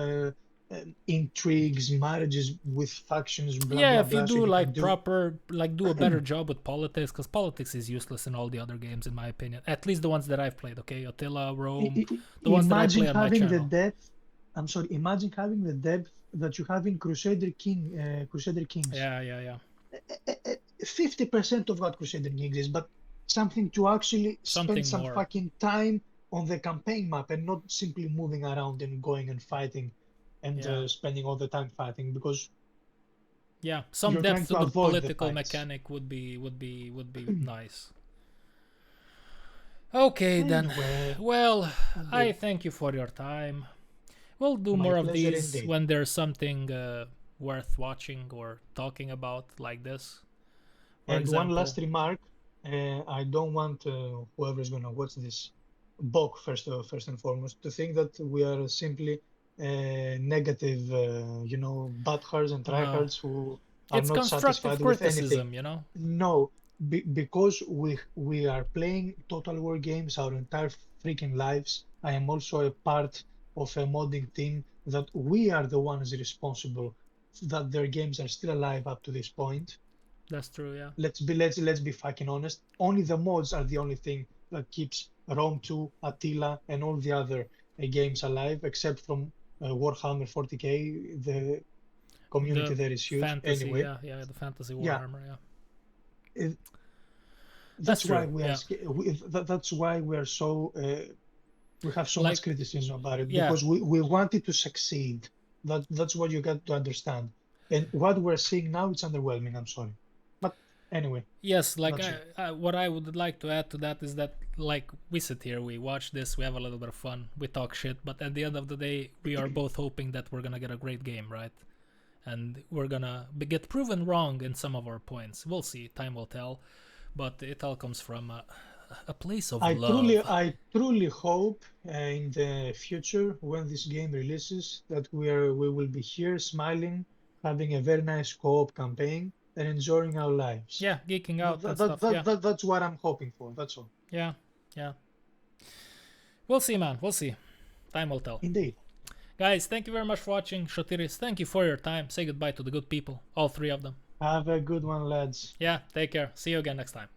intrigues, marriages with factions. If you do do a better job with politics, because politics is useless in all the other games, in my opinion. At least the ones that I've played. Okay, Attila, Rome, the ones that I play on my channel. Imagine having the depth that you have in Crusader Kings. Yeah. 50% of what Crusader Kings is, but something to actually spend some more fucking time on the campaign map and not simply moving around and going and fighting and spending all the time fighting, because some depth to the political mechanic would be nice. Okay, then. Well, I thank you for your time. We'll do more of these indeed. When there's something worth watching or talking about like this. And one last remark, I don't want whoever's gonna watch this, Bok first and foremost, to think that we are simply negative, butthurts and tryhards who are not satisfied with anything. No, because we are playing Total War games our entire freaking lives. I am also a part of a modding team that we are the ones responsible that their games are still alive up to this point. That's true, yeah. Let's be fucking honest. Only the mods are the only thing that keeps Rome 2, Attila, and all the other games alive, except from Warhammer 40k. The community there is huge. Fantasy, anyway, the fantasy Warhammer, That's why true, we are. That's why we are so. We have so much criticism about it because we want it to succeed. That's what you got to understand. And what we're seeing now, it's underwhelming. I'm sorry, but anyway. Yes, like what I would like to add to that is that, like, we sit here, we watch this, we have a little bit of fun, we talk shit, but at the end of the day, we are both hoping that we're gonna get a great game, right? And we're gonna get proven wrong in some of our points. We'll see, time will tell, but it all comes from a place of love. I truly hope in the future, when this game releases, that we will be here smiling, having a very nice co-op campaign, and enjoying our lives. Yeah, geeking out and stuff. That's what I'm hoping for. That's all. Yeah. We'll see, man. We'll see. Time will tell. Indeed. Guys, thank you very much for watching. Shotiris, thank you for your time. Say goodbye to the good people, all three of them. Have a good one, lads. Yeah, take care. See you again next time.